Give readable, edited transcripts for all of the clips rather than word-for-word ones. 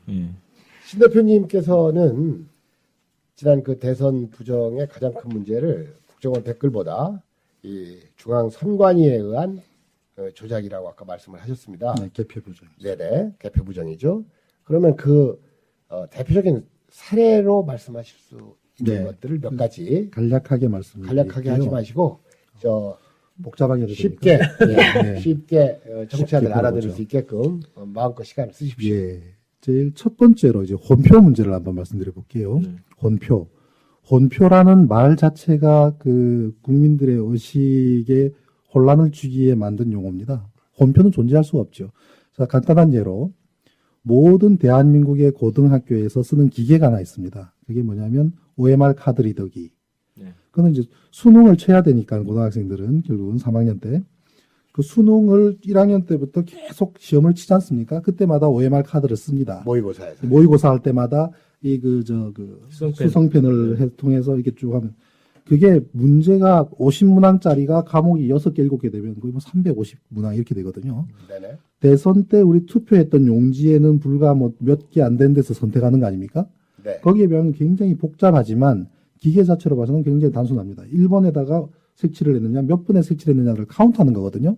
신 대표님께서는 지난 그 대선 부정의 가장 큰 문제를 국정원 댓글보다 이 중앙 선관위에 의한 조작이라고 아까 말씀을 하셨습니다. 네, 개표 부정. 네네, 개표 부정이죠. 그러면 그 대표적인 사례로 말씀하실 수 있는 것들을 몇 가지 간략하게 말씀드릴게요. 간략하게 하지 마시고 복잡하게 해도 쉽게 네. 쉽게 정치자들 쉽게 알아들을 들어보죠. 수 있게끔 마음껏 시간을 쓰십시오. 예. 제일 첫 번째로 이제 혼표 문제를 한번 말씀드려 볼게요. 혼표. 혼표라는 말 자체가 그 국민들의 의식에 혼란을 주기에 만든 용어입니다. 혼표는 존재할 수가 없죠. 자, 간단한 예로 모든 대한민국의 고등학교에서 쓰는 기계가 하나 있습니다. 그게 뭐냐면 OMR 카드 리더기. 그거는 이제 수능을 쳐야 되니까 고등학생들은 결국은 3학년 때 그 수능을 1학년 때부터 계속 시험을 치지 않습니까? 그때마다 OMR 카드를 씁니다. 모의고사에서. 모의고사 할 때마다 수성펜을 통해서 이렇게 쭉 하면 그게 문제가 50문항짜리가 과목이 6개, 7개 되면 거의 뭐 350문항 이렇게 되거든요. 네네. 대선 때 우리 투표했던 용지에는 불과 뭐 몇 개 안 된 데서 선택하는 거 아닙니까? 네. 거기에 비하면 굉장히 복잡하지만 기계 자체로 봐서는 굉장히 단순합니다. 1번에다가 색칠을 했느냐, 몇 번에 색칠을 했느냐를 카운트하는 거거든요.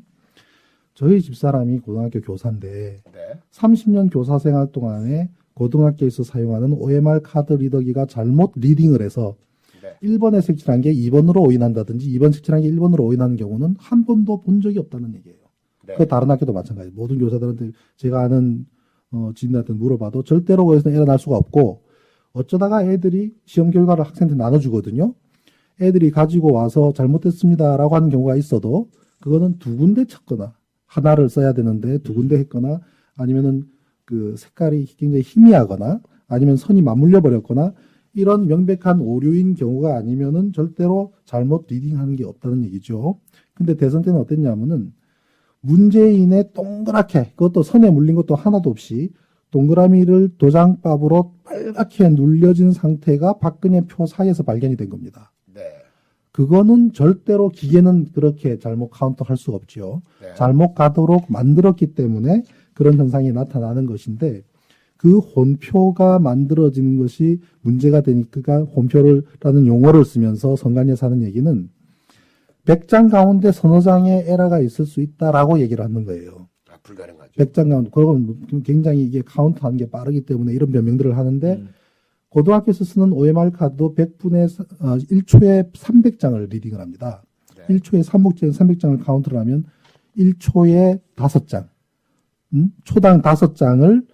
저희 집사람이 고등학교 교사인데 네. 30년 교사 생활 동안에 고등학교에서 사용하는 OMR 카드 리더기가 잘못 리딩을 해서 네. 1번에 색칠한 게 2번으로 오인한다든지 2번 색칠한 게 1번으로 오인하는 경우는 한 번도 본 적이 없다는 얘기예요. 네. 그 다른 학교도 마찬가지. 모든 교사들한테 제가 아는 지인들한테 물어봐도 절대로 거기서 에러 날 수가 없고 어쩌다가 애들이 시험 결과를 학생한테 나눠주거든요. 애들이 가지고 와서 잘못됐습니다라고 하는 경우가 있어도 그거는 두 군데 쳤거나 하나를 써야 되는데 두 군데 했거나 아니면은 그 색깔이 굉장히 희미하거나 아니면 선이 맞물려 버렸거나 이런 명백한 오류인 경우가 아니면은 절대로 잘못 리딩하는 게 없다는 얘기죠. 근데 대선 때는 어땠냐면은 문재인의 동그랗게 그것도 선에 물린 것도 하나도 없이 동그라미를 도장밥으로 빨갛게 눌려진 상태가 박근혜 표 사이에서 발견이 된 겁니다. 네. 그거는 절대로 기계는 그렇게 잘못 카운트할 수가 없죠. 네. 잘못 가도록 만들었기 때문에 그런 현상이 나타나는 것인데 그 혼표가 만들어진 것이 문제가 되니까 혼표라는 용어를 쓰면서 선관위에서 하는 얘기는 100장 가운데 서너 장의 에러가 있을 수 있다라고 얘기를 하는 거예요. 불가능하죠. 100장 가운데 그건 굉장히 이게 카운트하는 게 빠르기 때문에 이런 변명들을 하는데 고등학교에서 쓰는 OMR 카드도 1초에 300장을 리딩을 합니다. 네. 1초에 300장을 카운트를 하면 1초에 5장, 초당 5장을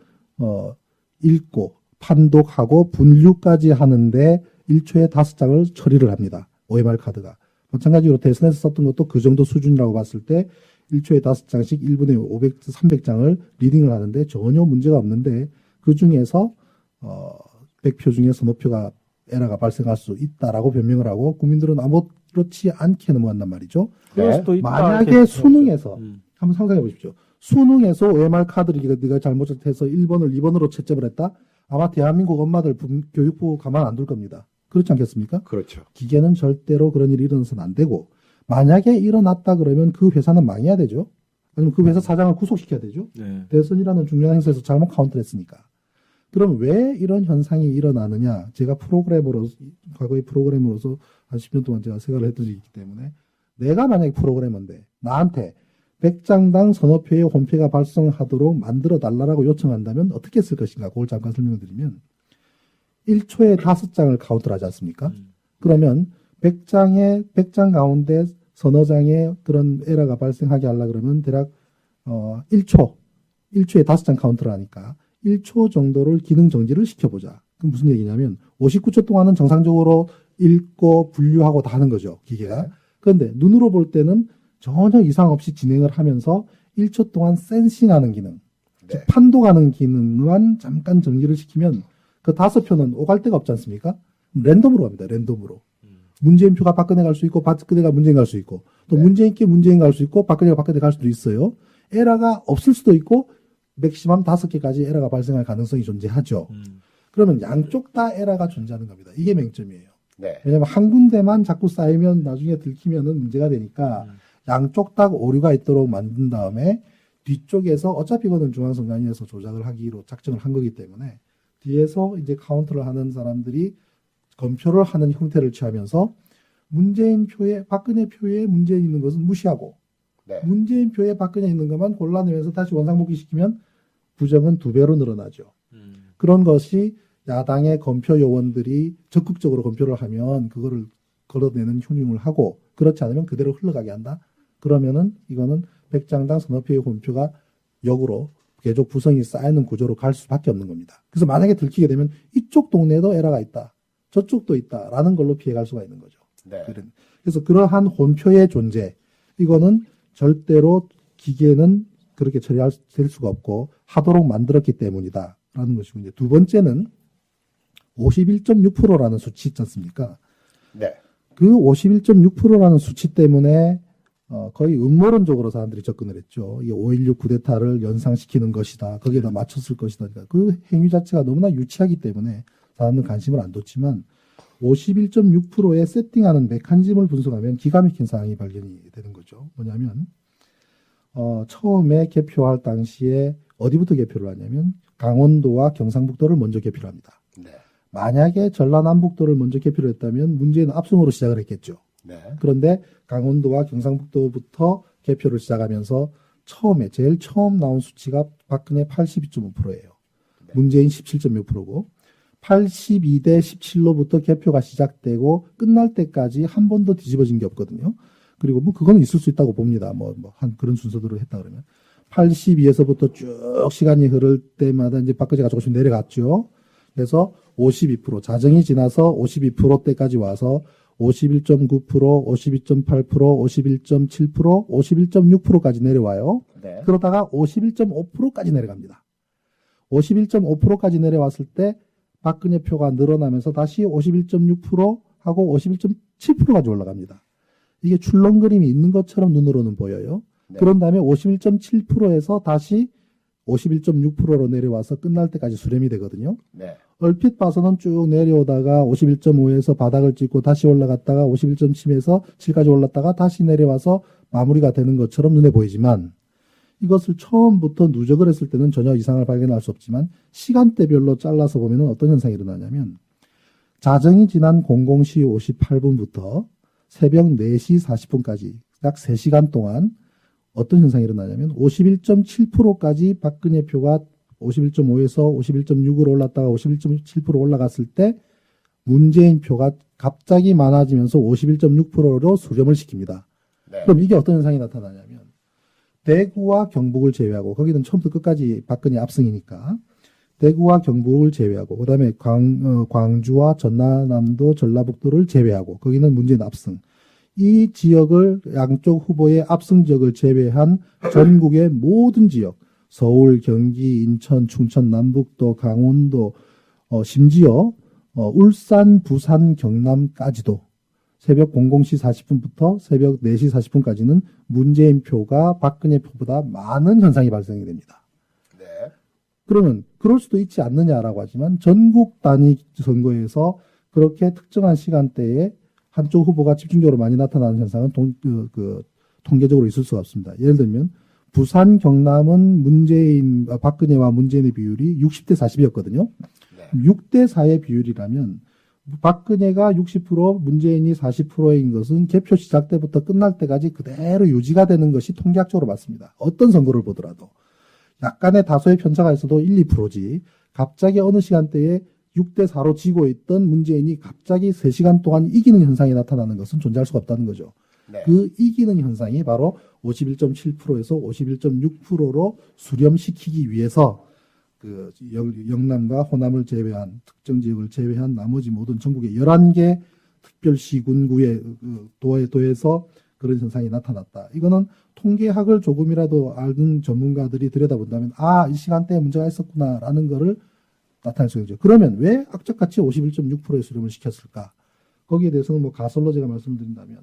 읽고 판독하고 분류까지 하는데 1초에 5장을 처리를 합니다. OMR 카드가. 마찬가지로 대선에서 썼던 것도 그 정도 수준이라고 봤을 때 1초에 5장씩 1분에 500, 300장을 리딩을 하는데 전혀 문제가 없는데 그 중에서 100표 중에 서너 표가 에러가 발생할 수 있다라고 변명을 하고 국민들은 아무렇지 않게 넘어간단 말이죠. 네. 만약에 수능에서 한번 상상해 보십시오. 수능에서 OMR 카드를 네가 잘못해서 1번을 2번으로 채점을 했다? 아마 대한민국 엄마들 교육부 가만 안 둘 겁니다. 그렇지 않겠습니까? 그렇죠. 기계는 절대로 그런 일이 일어나서는 안 되고 만약에 일어났다 그러면 그 회사는 망해야 되죠. 아니면 그 회사 사장을 구속시켜야 되죠. 네. 대선이라는 중요한 행사에서 잘못 카운트를 했으니까. 그럼 왜 이런 현상이 일어나느냐? 제가 과거의 프로그래머로서 한 10년 동안 제가 생각을 했던 적이 있기 때문에 내가 만약에 프로그래머인데 나한테 100장당 서너 표의 홈페이지가 발송하도록 만들어 달라고 요청한다면 어떻게 했을 것인가? 그걸 잠깐 설명을 드리면 1초에 5장을 카운트를 하지 않습니까? 그러면 100장 가운데 서너 장의 그런 에러가 발생하게 하려 그러면 대략 1초에 5장 카운트를 하니까 1초 정도를 기능 정지를 시켜보자. 그럼 무슨 얘기냐면 59초 동안은 정상적으로 읽고 분류하고 다 하는 거죠. 기계가. 그런데 눈으로 볼 때는 전혀 이상 없이 진행을 하면서 1초 동안 센싱하는 기능, 즉 판독하는 기능만 잠깐 정지를 시키면 그 5표는 오갈 데가 없지 않습니까? 랜덤으로 갑니다. 랜덤으로. 문재인 표가 박근혜 갈 수 있고 박근혜가 문재인 갈 수 있고 또 문재인께 문재인 갈 수 있고 박근혜가 박근혜 갈 수도 있어요. 에러가 없을 수도 있고 맥시멈 5개까지 에러가 발생할 가능성이 존재하죠. 그러면 양쪽 다 에러가 존재하는 겁니다. 이게 맹점이에요. 네. 왜냐하면 한 군데만 자꾸 쌓이면 나중에 들키면은 문제가 되니까 양쪽 다 오류가 있도록 만든 다음에 뒤쪽에서 어차피 이거는 중앙선관위에서 조작을 하기로 작정을 한 거기 때문에 뒤에서 이제 카운트를 하는 사람들이 검표를 하는 형태를 취하면서 문재인 표에 박근혜 표에 문재인 있는 것은 무시하고 네. 문재인 표에 박근혜 있는 것만 골라내면서 다시 원상복귀시키면 부정은 2배로 늘어나죠. 그런 것이 야당의 검표 요원들이 적극적으로 검표를 하면 그거를 걸어내는 효능을 하고 그렇지 않으면 그대로 흘러가게 한다. 그러면은 이거는 100장당 서너 표의 검표가 역으로 계속 부성이 쌓이는 구조로 갈 수밖에 없는 겁니다. 그래서 만약에 들키게 되면 이쪽 동네에도 에러가 있다. 저쪽도 있다라는 걸로 피해갈 수가 있는 거죠. 네. 그래서 그러한 혼표의 존재 이거는 절대로 기계는 그렇게 처리할 수가 없고 하도록 만들었기 때문이다라는 것이고 이제 두 번째는 51.6%라는 수치 있지 않습니까? 네. 그 51.6%라는 수치 때문에 거의 음모론적으로 사람들이 접근을 했죠. 이게 5.16 쿠데타를 연상시키는 것이다. 거기에다 맞췄을 것이다. 그러니까 그 행위 자체가 너무나 유치하기 때문에 사람들은 관심을 안 뒀지만 51.6%에 세팅하는 메커니즘을 분석하면 기가 막힌 사항이 발견이 되는 거죠. 뭐냐면 처음에 개표할 당시에 어디부터 개표를 하냐면 강원도와 경상북도를 먼저 개표를 합니다. 네. 만약에 전라남북도를 먼저 개표를 했다면 문제는 압승으로 시작을 했겠죠. 네. 그런데 강원도와 경상북도부터 개표를 시작하면서 제일 처음 나온 수치가 박근혜 82.5%예요. 네. 문재인 17.6%고 82대 17로부터 개표가 시작되고 끝날 때까지 한 번도 뒤집어진 게 없거든요. 그리고 뭐 그거는 있을 수 있다고 봅니다. 한 그런 순서대로 했다 그러면 82에서부터 쭉 시간이 흐를 때마다 이제 박근혜가 조금씩 내려갔죠. 그래서 52% 자정이 지나서 52%대까지 와서 51.9%, 52.8%, 51.7%, 51.6%까지 내려와요. 네. 그러다가 51.5%까지 내려갑니다. 51.5%까지 내려왔을 때 박근혜 표가 늘어나면서 다시 51.6%하고 51.7%까지 올라갑니다. 이게 출렁거림이 있는 것처럼 눈으로는 보여요. 네. 그런 다음에 51.7%에서 다시 51.6%로 내려와서 끝날 때까지 수렴이 되거든요. 네. 얼핏 봐서는 쭉 내려오다가 51.5에서 바닥을 찍고 다시 올라갔다가 51.7에서 7까지 올랐다가 다시 내려와서 마무리가 되는 것처럼 눈에 보이지만 이것을 처음부터 누적을 했을 때는 전혀 이상을 발견할 수 없지만 시간대별로 잘라서 보면 어떤 현상이 일어나냐면 자정이 지난 00시 58분부터 새벽 4시 40분까지 약 3시간 동안 어떤 현상이 일어나냐면 51.7%까지 박근혜 표가 51.5에서 51.6으로 올랐다가 51.7% 올라갔을 때 문재인 표가 갑자기 많아지면서 51.6%로 수렴을 시킵니다. 네. 그럼 이게 어떤 현상이 나타나냐면 대구와 경북을 제외하고 거기는 처음부터 끝까지 박근혜 압승이니까 대구와 경북을 제외하고 그다음에 광주와 전라남도 전라북도를 제외하고 거기는 문재인 압승. 이 지역을 양쪽 후보의 압승 지역을 제외한 전국의 모든 지역 서울, 경기, 인천, 충청, 남북도, 강원도 심지어 울산, 부산, 경남까지도 새벽 00시 40분부터 새벽 4시 40분까지는 문재인 표가 박근혜 표보다 많은 현상이 발생이 됩니다. 네. 그러면 그럴 수도 있지 않느냐라고 하지만 전국 단위 선거에서 그렇게 특정한 시간대에 한쪽 후보가 집중적으로 많이 나타나는 현상은 통계적으로 있을 수가 없습니다. 예를 들면 부산, 경남은 박근혜와 문재인의 비율이 60대 40이었거든요. 네. 6대 4의 비율이라면 박근혜가 60%, 문재인이 40%인 것은 개표 시작 때부터 끝날 때까지 그대로 유지가 되는 것이 통계학적으로 맞습니다. 어떤 선거를 보더라도. 약간의 다소의 편차가 있어도 1, 2%지. 갑자기 어느 시간대에 6대 4로 지고 있던 문재인이 갑자기 3시간 동안 이기는 현상이 나타나는 것은 존재할 수가 없다는 거죠. 네. 그 이기는 현상이 바로 51.7%에서 51.6%로 수렴시키기 위해서 그 영남과 호남을 제외한 특정 지역을 제외한 나머지 모든 전국의 11개 특별시군구의 도에서 그런 현상이 나타났다. 이거는 통계학을 조금이라도 아는 전문가들이 들여다본다면 이 시간대에 문제가 있었구나라는 거를 나타낼 수 있죠. 그러면 왜 악착같이 51.6%의 수렴을 시켰을까? 거기에 대해서는 가설로 제가 말씀드린다면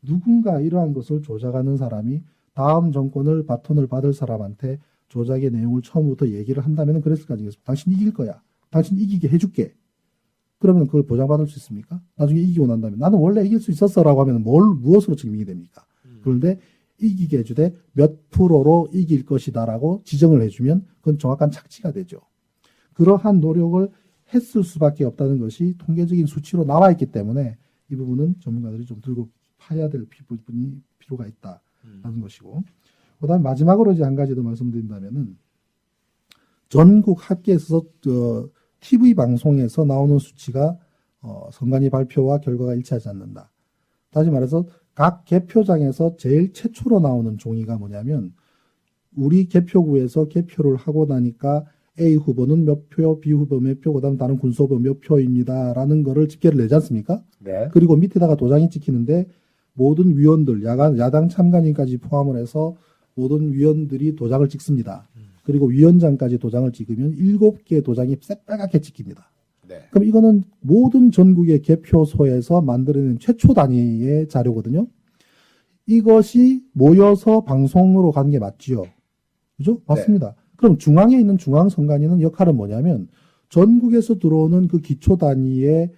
누군가 이러한 것을 조작하는 사람이 다음 정권을 바톤을 받을 사람한테 조작의 내용을 처음부터 얘기를 한다면 그랬을 거 아니겠습니까? 당신 이길 거야. 당신 이기게 해줄게. 그러면 그걸 보장받을 수 있습니까? 나중에 이기고 난 다음에 나는 원래 이길 수 있었어 라고 하면 무엇으로 증명이 됩니까? 그런데 이기게 해주되 몇 프로로 이길 것이다라고 지정을 해주면 그건 정확한 착지가 되죠. 그러한 노력을 했을 수밖에 없다는 것이 통계적인 수치로 나와 있기 때문에 이 부분은 전문가들이 좀 들고 파야 될 부분이 필요가 있다라는 것이고, 그다음 마지막으로 이제 한 가지 더 말씀드린다면은 전국 합계에서 TV 방송에서 나오는 수치가 선관위 발표와 결과가 일치하지 않는다. 다시 말해서 각 개표장에서 제일 최초로 나오는 종이가 뭐냐면 우리 개표구에서 개표를 하고 나니까 A 후보는 몇 표, B 후보 몇 표, 그다음 다른 군수 후보 몇 표입니다라는 거를 집계를 내지 않습니까? 네. 그리고 밑에다가 도장이 찍히는데 모든 위원들, 야당 참관인까지 포함을 해서 모든 위원들이 도장을 찍습니다. 그리고 위원장까지 도장을 찍으면 7개의 도장이 새빨갛게 찍힙니다. 네. 그럼 이거는 모든 전국의 개표소에서 만들어낸 최초 단위의 자료거든요. 이것이 모여서 방송으로 가는 게 맞지요. 그죠? 맞습니다. 그럼 중앙에 있는 중앙선관위는 역할은 뭐냐면 전국에서 들어오는 그 기초 단위의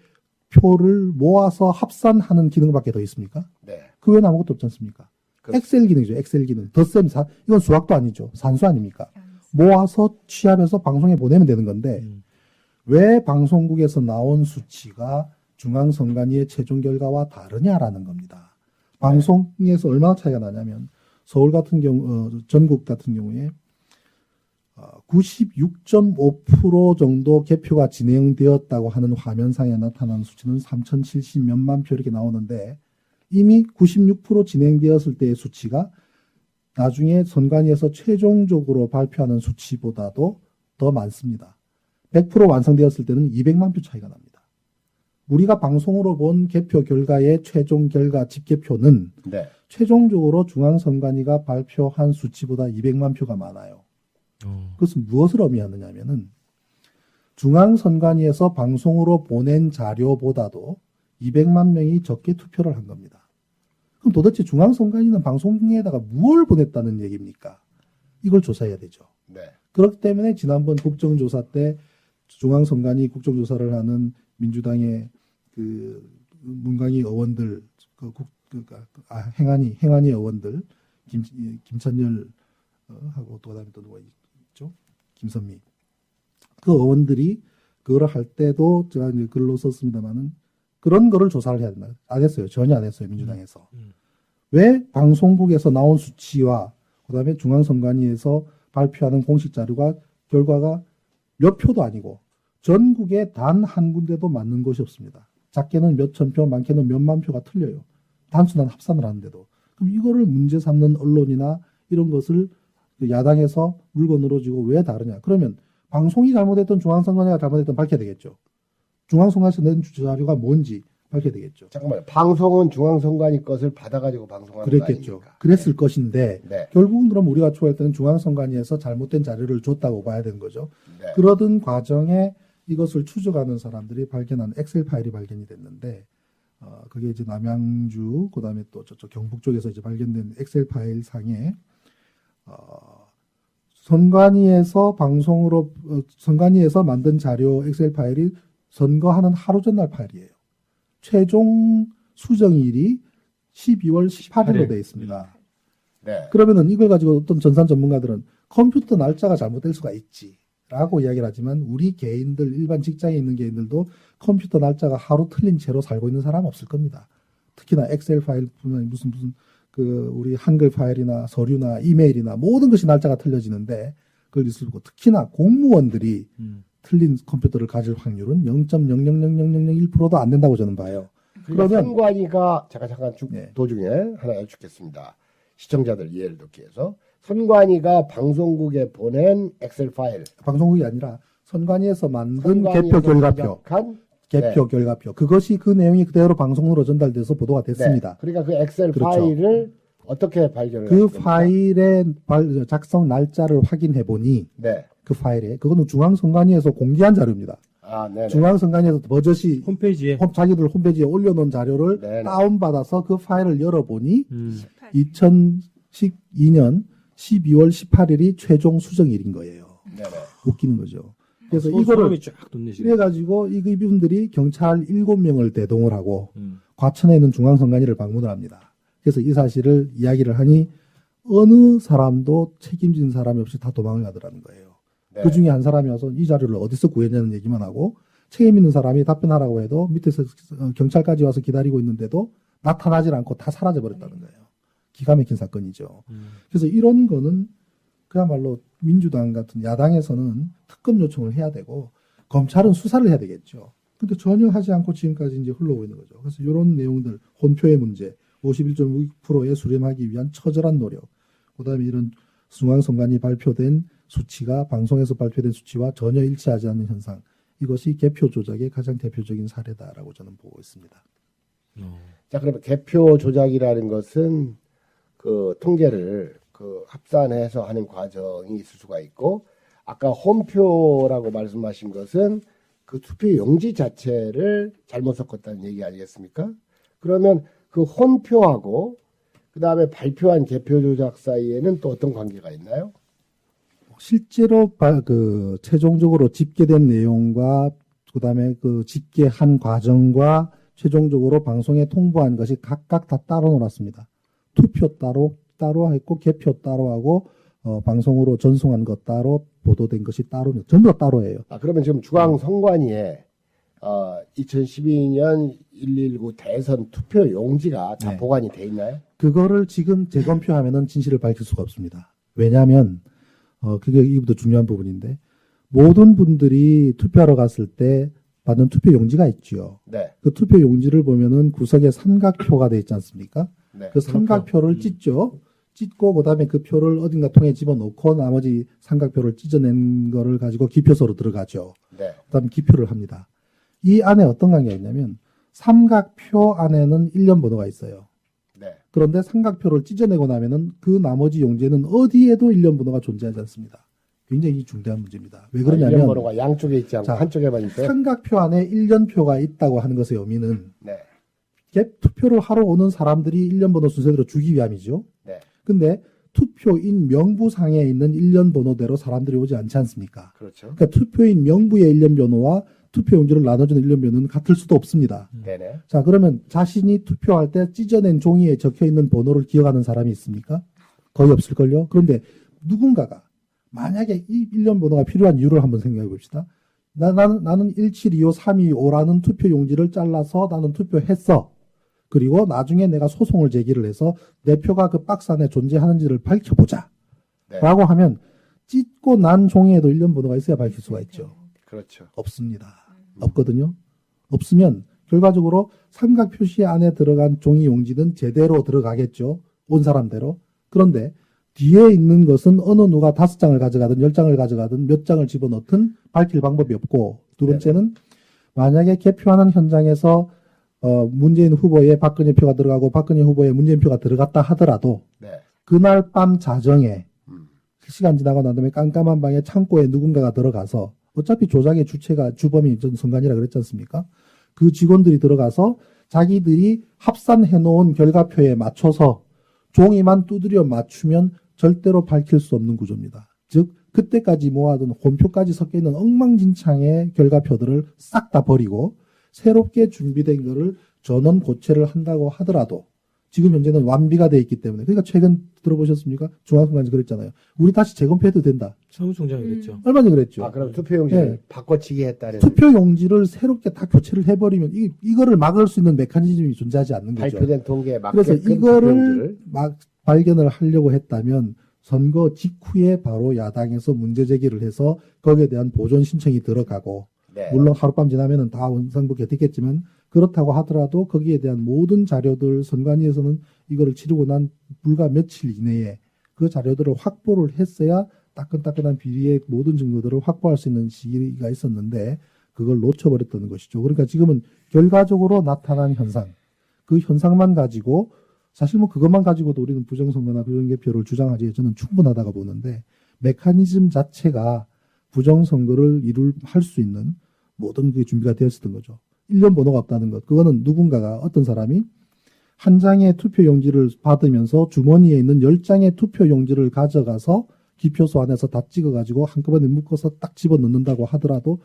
표를 모아서 합산하는 기능밖에 더 있습니까? 네. 그 외에는 아무것도 없지 않습니까? 엑셀 기능이죠. 엑셀 기능. 덧셈, 이건 수학도 아니죠. 산수 아닙니까? 모아서 취합해서 방송에 보내면 되는 건데 왜 방송국에서 나온 수치가 중앙선관위의 최종 결과와 다르냐라는 겁니다. 방송에서 얼마나 차이가 나냐면 서울 같은 경우, 전국 같은 경우에 96.5% 정도 개표가 진행되었다고 하는 화면상에 나타나는 수치는 3,070 몇만 표 이렇게 나오는데 이미 96% 진행되었을 때의 수치가 나중에 선관위에서 최종적으로 발표하는 수치보다도 더 많습니다. 100% 완성되었을 때는 200만 표 차이가 납니다. 우리가 방송으로 본 개표 결과의 최종 결과 집계표는 네. 최종적으로 중앙선관위가 발표한 수치보다 200만 표가 많아요. 그것은 무엇을 의미하느냐면은 중앙선관위에서 방송으로 보낸 자료보다도 200만 명이 적게 투표를 한 겁니다. 그럼 도대체 중앙선관위는 방송에다가 무엇을 보냈다는 얘기입니까? 이걸 조사해야 되죠. 네. 그렇기 때문에 지난번 국정조사 때 중앙선관위 국정조사를 하는 민주당의 그 문광희 의원들, 행안위 의원들, 김찬열 하고 또 그다음에 또 누가 있죠? 김선미. 그 의원들이 그거를 할 때도 제가 이제 글로 썼습니다만은 그런 거를 조사를 해야 된다. 안 했어요. 전혀 안 했어요. 민주당에서. 왜 방송국에서 나온 수치와 그다음에 중앙선관위에서 발표하는 공식 자료가 결과가 몇 표도 아니고 전국에 단 한 군데도 맞는 곳이 없습니다. 작게는 몇천 표, 많게는 몇만 표가 틀려요. 단순한 합산을 하는데도. 그럼 이거를 문제 삼는 언론이나 이런 것을 야당에서 물건으로 쥐고 왜 다르냐. 그러면 방송이 잘못했던 중앙선관위가 잘못했던 밝혀야 되겠죠. 중앙선관위에서 낸 자료가 뭔지 밝혀야 되겠죠. 잠깐만요. 방송은 중앙선관위 것을 받아가지고 방송하는 그랬겠죠. 거 아닙니까? 그랬을 것인데 네. 결국은 그럼 우리가 초회할 때는 중앙선관위에서 잘못된 자료를 줬다고 봐야 되는 거죠. 네. 그러던 과정에 이것을 추적하는 사람들이 발견한 엑셀 파일이 발견이 됐는데 그게 이제 남양주 그다음에 또 저쪽 경북 쪽에서 이제 발견된 엑셀 파일 상에 선관위에서 방송으로 선관위에서 만든 자료 엑셀 파일이 선거하는 하루 전날 파일이에요. 최종 수정일이 12월 18일로 되어 있습니다. 네. 그러면은 이걸 가지고 어떤 전산 전문가들은 컴퓨터 날짜가 잘못될 수가 있지라고 이야기를 하지만 우리 개인들 일반 직장에 있는 개인들도 컴퓨터 날짜가 하루 틀린 채로 살고 있는 사람 없을 겁니다. 특히나 엑셀 파일뿐만 무슨 그 우리 한글 파일이나 서류나 이메일이나 모든 것이 날짜가 틀려지는데 그걸 있을 거고 특히나 공무원들이 틀린 컴퓨터를 가질 확률은 0.0000001%도 안 된다고 저는 봐요. 그러면 선관위가 제가 잠깐 네. 도중에 하나 여쭙겠습니다. 시청자들 이해를 돕기 위해서 선관위가 방송국에 보낸 엑셀 파일 방송국이 아니라 선관위에서 만든 선관위에서 개표 결과표 제작한 개표 결과표 그것이 그 내용이 그대로 방송으로 전달돼서 보도가 됐습니다. 네. 그러니까 그 엑셀 그렇죠. 파일을 어떻게 발견을 그 하신 겁니까? 파일의 작성 날짜를 확인해 보니 네. 그 파일에 그거는 중앙선관위에서 공개한 자료입니다. 아, 네. 중앙선관위에서 버젓이 홈페이지에 자기들 홈페이지에 올려놓은 자료를 네네. 다운받아서 그 파일을 열어보니 18. 2012년 12월 18일이 최종 수정일인 거예요. 네네. 웃기는 거죠. 그래서 소름이 이거를 쫙 돋네 지금. 그래가지고 이분들이 경찰 7명을 대동을 하고 과천에 있는 중앙선관위를 방문을 합니다. 그래서 이 사실을 이야기를 하니 어느 사람도 책임진 사람이 없이 다 도망을 가더라는 거예요. 네. 그 중에 한 사람이 와서 이 자료를 어디서 구했냐는 얘기만 하고 책임 있는 사람이 답변하라고 해도 밑에서 경찰까지 와서 기다리고 있는데도 나타나질 않고 다 사라져 버렸다는 거예요. 기가 막힌 사건이죠. 그래서 이런 거는 그야말로 민주당 같은 야당에서는 특검 요청을 해야 되고 검찰은 수사를 해야 되겠죠. 근데 전혀 하지 않고 지금까지 이제 흘러오고 있는 거죠. 그래서 이런 내용들, 혼표의 문제, 51.6%에 수렴하기 위한 처절한 노력, 그다음에 이런 중앙선관위 발표된 수치가 방송에서 발표된 수치와 전혀 일치하지 않는 현상, 이것이 개표 조작의 가장 대표적인 사례다라고 저는 보고 있습니다. 자, 그러면 개표 조작이라는 것은 그 통계를 그 합산해서 하는 과정이 있을 수가 있고, 아까 홈표라고 말씀하신 것은 그 투표 용지 자체를 잘못 섞었다는 얘기 아니겠습니까? 그러면 그 혼표하고 그 다음에 발표한 개표 조작 사이에는 또 어떤 관계가 있나요? 실제로 그 최종적으로 집계된 내용과 그다음에 그 집계한 과정과 최종적으로 방송에 통보한 것이 각각 다 따로 놀았습니다. 투표 따로 했고 개표 따로 하고 방송으로 전송한 것 따로 보도된 것이 따로 전부 다 따로예요. 아, 그러면 지금 중앙선관위에 2012년 119 대선 투표 용지가 다 네. 보관이 돼 있나요? 그거를 지금 재검표하면은 진실을 밝힐 수가 없습니다. 왜냐하면 그게 이부터 중요한 부분인데 모든 분들이 투표하러 갔을 때 받는 투표 용지가 있죠. 네. 그 투표 용지를 보면은 구석에 삼각표가 돼 있지 않습니까? 네. 그 삼각표를 찢죠. 찢고 그다음에 그 표를 어딘가 통에 집어넣고 나머지 삼각표를 찢어낸 거를 가지고 기표소로 들어가죠. 네. 그다음에 기표를 합니다. 이 안에 어떤 관계가 있냐면 삼각표 안에는 1년 번호가 있어요. 네. 그런데 삼각표를 찢어내고 나면은 그 나머지 용지에는 어디에도 1년 번호가 존재하지 않습니다. 굉장히 중대한 문제입니다. 왜 일련 그러냐면 번호가 양쪽에 있지 않고 자, 한쪽에만 있어요? 삼각표 안에 1년표가 있다고 하는 것의 의미는 네. 투표를 하러 오는 사람들이 1년 번호 순서대로 주기 위함이죠. 네. 근데 투표인 명부상에 있는 1년 번호대로 사람들이 오지 않지 않습니까? 그렇죠. 그러니까 투표인 명부의 1년 번호와 투표 용지를 나눠주는 1년 번호는 같을 수도 없습니다. 네네. 자, 그러면 자신이 투표할 때 찢어낸 종이에 적혀 있는 번호를 기억하는 사람이 있습니까? 거의 없을걸요? 그런데 누군가가 만약에 이 1년 번호가 필요한 이유를 한번 생각해 봅시다. 나는 1725325라는 투표 용지를 잘라서 나는 투표했어. 그리고 나중에 내가 소송을 제기를 해서 내 표가 그 박스 안에 존재하는지를 밝혀보자. 네. 라고 하면 찢고 난 종이에도 1년 번호가 있어야 밝힐 수가 있죠. 그렇죠. 없습니다. 없거든요. 없으면 결과적으로 삼각 표시 안에 들어간 종이 용지는 제대로 들어가겠죠. 온 사람대로. 그런데 뒤에 있는 것은 어느 누가 5장을 가져가든 10장을 가져가든 몇 장을 집어넣든 밝힐 방법이 없고, 두 번째는 만약에 개표하는 현장에서 문재인 후보의 박근혜 표가 들어가고 박근혜 후보의 문재인 표가 들어갔다 하더라도 네. 그날 밤 자정에 시간 지나고 난 다음에 깜깜한 방에 창고에 누군가가 들어가서, 어차피 조작의 주체가 주범이 전 선관위라 그랬지 않습니까? 그 직원들이 들어가서 자기들이 합산해 놓은 결과표에 맞춰서 종이만 두드려 맞추면 절대로 밝힐 수 없는 구조입니다. 즉 그때까지 모아둔 혼표까지 섞여 있는 엉망진창의 결과표들을 싹 다 버리고 새롭게 준비된 거를 전원 고체를 한다고 하더라도 지금 현재는 완비가 돼 있기 때문에, 그러니까 최근 들어보셨습니까? 중앙선관위 그랬잖아요. 우리 다시 재검표해도 된다. 사무총장이 그랬죠. 얼마 전에 그랬죠. 아, 그럼 투표용지를 네. 바꿔치기 했다는 투표 용지를 새롭게 다 교체를 해버리면 이거를 막을 수 있는 메커니즘이 존재하지 않는 거죠. 발표된 통계에 그래서 맞게끔 이거를 투표용지를 막 발견을 하려고 했다면 선거 직후에 바로 야당에서 문제 제기를 해서 거기에 대한 보존 신청이 들어가고, 네. 물론 하룻밤 지나면은 다 원상복귀가 됐겠지만, 그렇다고 하더라도 거기에 대한 모든 자료들 선관위에서는 이거를 치르고 난 불과 며칠 이내에 그 자료들을 확보를 했어야 따끈따끈한 비리의 모든 증거들을 확보할 수 있는 시기가 있었는데 그걸 놓쳐버렸다는 것이죠. 그러니까 지금은 결과적으로 나타난 현상, 그 현상만 가지고, 사실 뭐 그것만 가지고도 우리는 부정선거나 부정개표를 주장하기에 저는 충분하다고 보는데, 메커니즘 자체가 부정선거를 할 수 있는 모든 그 준비가 되었었던 거죠. 1년 번호가 없다는 것, 그거는 누군가가, 어떤 사람이 한 장의 투표용지를 받으면서 주머니에 있는 10장의 투표용지를 가져가서 기표소 안에서 다 찍어가지고 한꺼번에 묶어서 딱 집어넣는다고 하더라도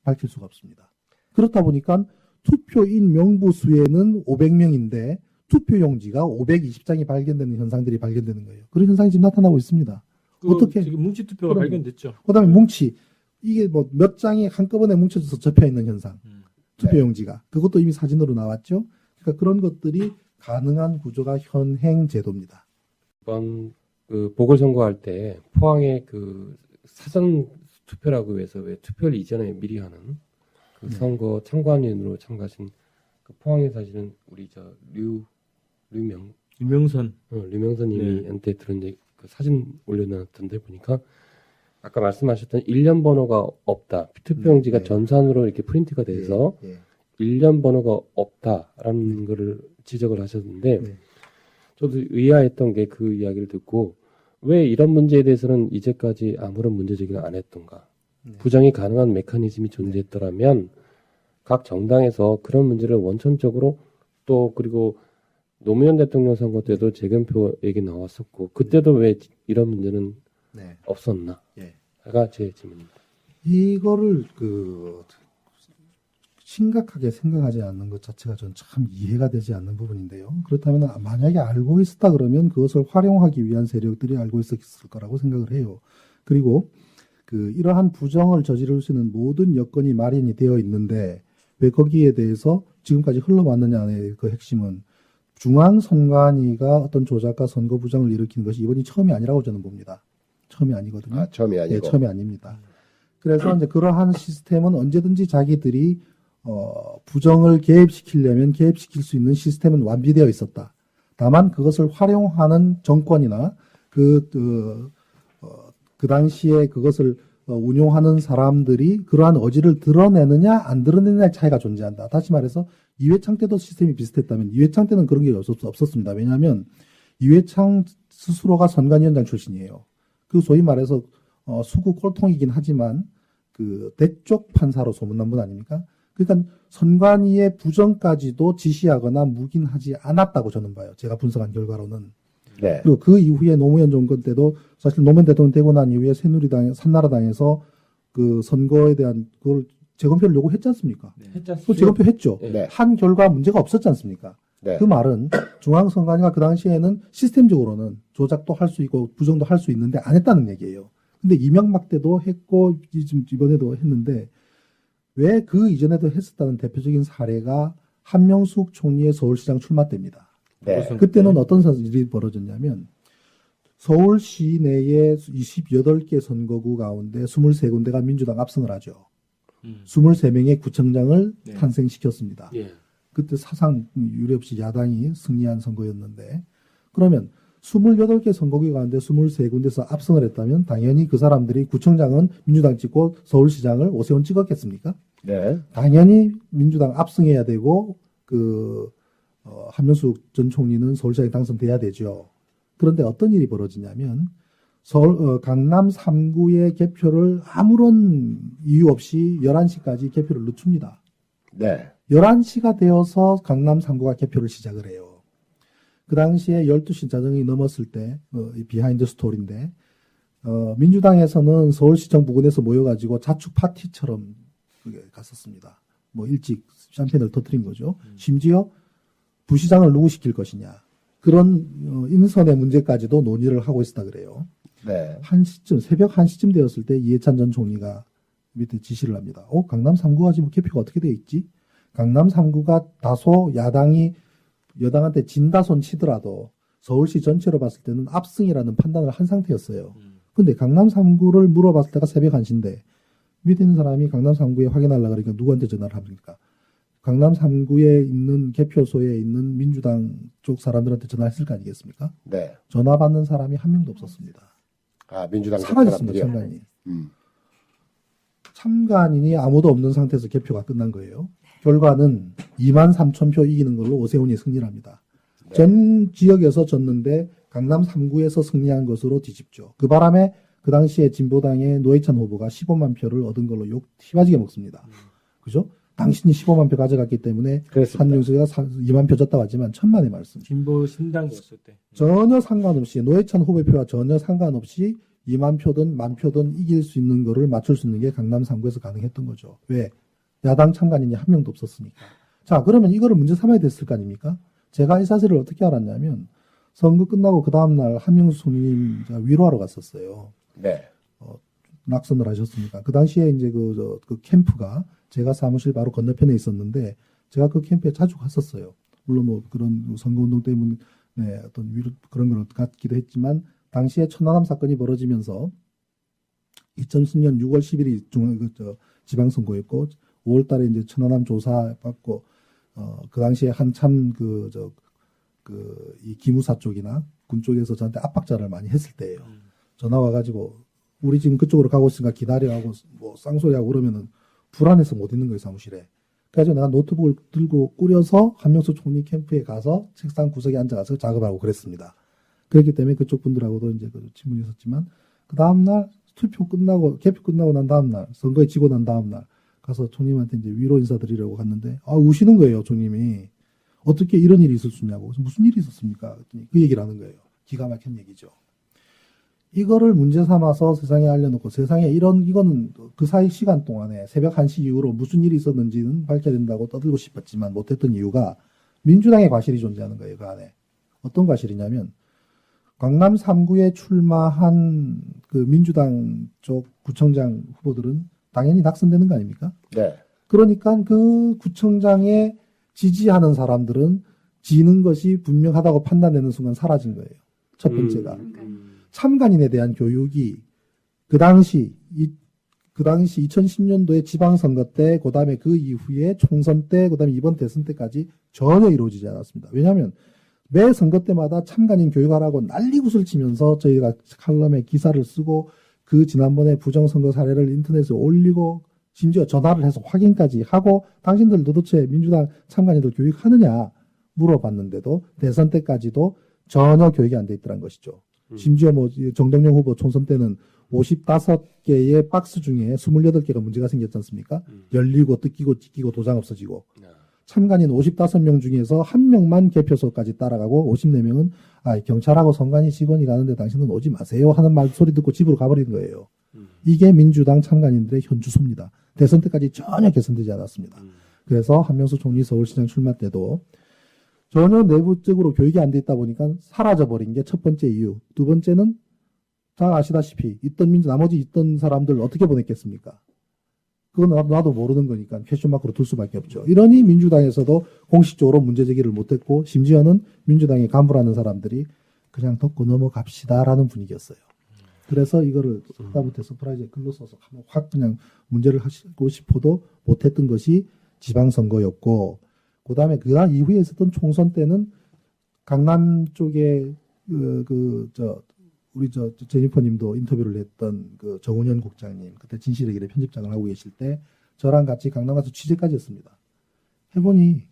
밝힐 수가 없습니다. 그렇다 보니까 투표인 명부 수에는 500명인데 투표용지가 520장이 발견되는 현상들이 발견되는 거예요. 그런 현상이 지금 나타나고 있습니다. 어떻게? 지금 뭉치 투표가 그럼, 발견됐죠. 그다음에 뭉치 이게 뭐 몇 장이 한꺼번에 뭉쳐져서 접혀 있는 현상. 투표용지가 그것도 이미 사진으로 나왔죠. 그러니까 그런 것들이 가능한 구조가 현행 제도입니다. 이번 그 보궐선거할 때 포항의 그 사전 투표라고 해서 왜 투표를 이전에 미리 하는 그 선거 참관인으로 참가하신 그 포항에 사시는 우리 저 유명선. 류명선님한테 들은 그 사진 올려놨던데 보니까 아까 말씀하셨던 일련 번호가 없다. 투표용지가 네. 전산으로 이렇게 프린트가 돼서 예, 예. 일련 번호가 없다라는 거를 지적을 하셨는데 네. 저도 의아했던 게 그 이야기를 듣고 왜 이런 문제에 대해서는 이제까지 아무런 문제 제기를 안 했던가. 네. 부정이 가능한 메커니즘이 존재했더라면 각 정당에서 그런 문제를 원천적으로 또 그리고 노무현 대통령 선거 때도 재검표 얘기 나왔었고 그때도 왜 이런 문제는 네. 없었나? 예. 가 제 질문입니다. 이거를 심각하게 생각하지 않는 것 자체가 전 참 이해가 되지 않는 부분인데요. 그렇다면 만약에 알고 있었다 그러면 그것을 활용하기 위한 세력들이 알고 있었을 거라고 생각을 해요. 그리고 이러한 부정을 저지를 수 있는 모든 여건이 마련이 되어 있는데 왜 거기에 대해서 지금까지 흘러왔느냐의 그 핵심은 중앙선관위가 어떤 조작과 선거 부정을 일으키는 것이 이번이 처음이 아니라고 저는 봅니다. 처음이 아니거든요. 처음이 아니고. 네, 처음이 아닙니다. 그래서 이제 그러한 시스템은 언제든지 자기들이 부정을 개입시키려면 개입시킬 수 있는 시스템은 완비되어 있었다. 다만 그것을 활용하는 정권이나 그 당시에 그것을 운용하는 사람들이 그러한 의지를 드러내느냐 안 드러내느냐의 차이가 존재한다. 다시 말해서 이회창 때도 시스템이 비슷했다면 이회창 때는 그런 게 없었습니다. 왜냐하면 이회창 스스로가 선관위원장 출신이에요. 그 소위 말해서 수구 꼴통이긴 하지만 그 대쪽 판사로 소문난 분 아닙니까? 그러니까 선관위의 부정까지도 지시하거나 묵인하지 않았다고 저는 봐요. 제가 분석한 결과로는. 네. 그리고 그 이후에 노무현 정권 때도 사실 노무현 대통령 되고 난 이후에 새누리당, 산나라당에서 그 선거에 대한 그걸 재검표를 요구했지 않습니까? 그 재검표 했죠. 네. 한 결과 문제가 없었지 않습니까? 네. 그 말은 중앙선관위가 그 당시에는 시스템적으로는 조작도 할 수 있고 부정도 할 수 있는데 안 했다는 얘기예요. 근데 이명박 때도 했고 지금 이번에도 했는데 왜 그 이전에도 했었다는 대표적인 사례가 한명숙 총리의 서울시장 출마 때입니다. 네. 그때는 어떤 일이 벌어졌냐면 서울 시내의 28개 선거구 가운데 23군데가 민주당 압승을 하죠. 23명의 구청장을 네. 탄생시켰습니다. 예. 그때 사상 유례없이 야당이 승리한 선거였는데 그러면 28개 선거구 가운데 23군데서 압승을 했다면 당연히 그 사람들이 구청장은 민주당 찍고 서울시장을 오세훈 찍었겠습니까? 네. 당연히 민주당 압승해야 되고 한명숙 전 총리는 서울시장에 당선돼야 되죠. 그런데 어떤 일이 벌어지냐면 강남 3구의 개표를 아무런 이유 없이 11시까지 개표를 늦춥니다. 네. 11시가 되어서 강남 3구가 개표를 시작을 해요. 그 당시에 12시 자정이 넘었을 때 비하인드 스토리인데 민주당에서는 서울시청 부근에서 모여가지고 자축 파티처럼 그게 갔었습니다. 뭐 일찍 샴페인을 터뜨린 거죠. 심지어 부시장을 누구 시킬 것이냐. 그런 인선의 문제까지도 논의를 하고 있었다 그래요. 네. 새벽 1시쯤 되었을 때 이해찬 전 총리가 밑에 지시를 합니다. 강남 3구가 지금 개표가 어떻게 돼 있지? 강남 3구가 다소 야당이 여당한테 진다손 치더라도 서울시 전체로 봤을 때는 압승이라는 판단을 한 상태였어요. 근데 강남 3구를 물어봤을 때가 새벽 1시인데 밑에 있는 사람이 강남 3구에 확인하려고 그러니까 누구한테 전화를 합니까? 강남 3구에 있는 개표소에 있는 민주당 쪽 사람들한테 전화했을 거 아니겠습니까? 네. 전화 받는 사람이 한 명도 없었습니다. 민주당 사라졌습니다, 사람들이요? 참관인이. 참관인이 아무도 없는 상태에서 개표가 끝난 거예요. 결과는 23,000표 이기는 걸로 오세훈이 승리를 합니다. 네. 전 지역에서 졌는데 강남 3구에서 승리한 것으로 뒤집죠. 그 바람에 그 당시에 진보당의 노회찬 후보가 15만 표를 얻은 걸로 욕 희바지게 먹습니다. 그죠? 당신이 15만 표 가져갔기 때문에 그렇습니다. 한명수가 2만 표 졌다고 하지만 천만의 말씀. 진보 신당이었을 때. 전혀 상관없이 노회찬 후보표와 전혀 상관없이 2만 표든 만 표든 이길 수 있는 거를 맞출 수 있는 게 강남 3구에서 가능했던 거죠. 왜? 야당 참관인이 한 명도 없었으니까. 자, 그러면 이거를 문제 삼아야 됐을 거 아닙니까? 제가 이 사실을 어떻게 알았냐면 선거 끝나고 그 다음날 한명수 총리님 제가 위로하러 갔었어요. 네. 낙선을 하셨으니까. 그 당시에 이제 그 캠프가 제가 사무실 바로 건너편에 있었는데 제가 그 캠프에 자주 갔었어요. 물론 뭐 그런 선거운동 때문에 어떤 위로 그런 걸 갖기도 했지만 당시에 천안함 사건이 벌어지면서 2010년 6월 10일이 지방선거였고 5월 달에 이제 천안함 조사 받고 그 당시에 한참 이 기무사 쪽이나 군 쪽에서 저한테 압박자를 많이 했을 때예요. 전화 와가지고 우리 지금 그쪽으로 가고 있으니까 기다려하고 뭐 쌍소리하고 그러면은 불안해서 못 있는 거예요, 사무실에. 그래서 내가 노트북을 들고 꾸려서 한명수 총리 캠프에 가서 책상 구석에 앉아서 작업하고 그랬습니다. 그렇기 때문에 그쪽 분들하고도 이제 그 질문이 있었지만 그 다음날 투표 끝나고 개표 끝나고 난 다음날 선거에 지고 난 다음날 가서 총님한테 이제 위로 인사드리려고 갔는데 우시는 거예요, 총님이. 어떻게 이런 일이 있을 수 있냐고. 무슨 일이 있었습니까? 그 얘기를 하는 거예요. 기가 막힌 얘기죠. 이거를 문제 삼아서 세상에 알려놓고 세상에 이거는 그 사이 시간 동안에 새벽 1시 이후로 무슨 일이 있었는지는 밝혀야 된다고 떠들고 싶었지만 못했던 이유가 민주당의 과실이 존재하는 거예요. 그 안에. 어떤 과실이냐면 강남 3구에 출마한 그 민주당 쪽 구청장 후보들은 당연히 낙선되는 거 아닙니까? 네. 그러니까 그 구청장에 지지하는 사람들은 지는 것이 분명하다고 판단되는 순간 사라진 거예요. 첫 번째가. 참관인에 대한 교육이 그 당시 2010년도에 지방선거 때, 그 다음에 그 이후에 총선 때, 그 다음에 이번 대선 때까지 전혀 이루어지지 않았습니다. 왜냐하면 매 선거 때마다 참관인 교육하라고 난리굿을 치면서 저희가 칼럼에 기사를 쓰고 그 지난번에 부정선거 사례를 인터넷에 올리고 심지어 전화를 해서 확인까지 하고 당신들 도대체 민주당 참관인들 교육하느냐 물어봤는데도 대선 때까지도 전혀 교육이 안 돼 있더란 것이죠. 심지어 뭐 정동영 후보 총선 때는 55개의 박스 중에 28개가 문제가 생겼지 않습니까? 열리고 뜯기고 도장 없어지고. 참관인 55명 중에서 1명만 개표소까지 따라가고 54명은 경찰하고 선관위 직원이 가는데 당신은 오지 마세요 하는 말 소리 듣고 집으로 가버린 거예요. 이게 민주당 참관인들의 현주소입니다. 대선 때까지 전혀 개선되지 않았습니다. 그래서 한명수 총리 서울시장 출마 때도 전혀 내부적으로 교육이 안 돼 있다 보니까 사라져버린 게 첫 번째 이유. 두 번째는 잘 아시다시피 나머지 있던 사람들 어떻게 보냈겠습니까? 그건 나도 모르는 거니까 퀘스천마크로 둘 수밖에 없죠. 이러니 민주당에서도 공식적으로 문제제기를 못했고 심지어는 민주당에 간부라는 사람들이 그냥 덮고 넘어갑시다라는 분위기였어요. 그래서 이거를 하다못해 서프라이즈에 글로 써서 확 그냥 문제를 하시고 싶어도 못했던 것이 지방선거였고 그 다음에 그 이후에 있었던 총선 때는 강남 쪽에 우리 제니퍼님도 인터뷰를 했던 그 정운현 국장님 그때 진실의 길의 편집장을 하고 계실 때 저랑 같이 강남 가서 취재까지 했습니다. 해보니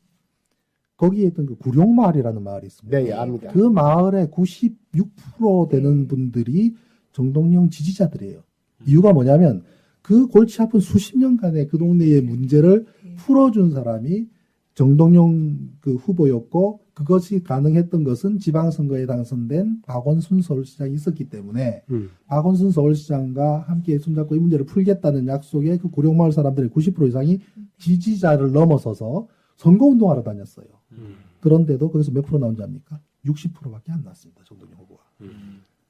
거기에 있던 그 구룡마을이라는 마을이 있습니다. 네, 압니다. 그 마을의 96% 되는 분들이 정동영 지지자들이에요. 이유가 뭐냐면 그 골치 아픈 수십 년간의 그 동네의 문제를 풀어준 사람이 정동영 그 후보였고 그것이 가능했던 것은 지방선거에 당선된 박원순 서울시장이 있었기 때문에 박원순 서울시장과 함께 손잡고 이 문제를 풀겠다는 약속에 그 구룡마을 사람들의 90% 이상이 지지자를 넘어서서 선거운동하러 다녔어요. 그런데도 거기서 몇 프로 나온지 압니까? 60%밖에 안 나왔습니다. 정동영 후보가.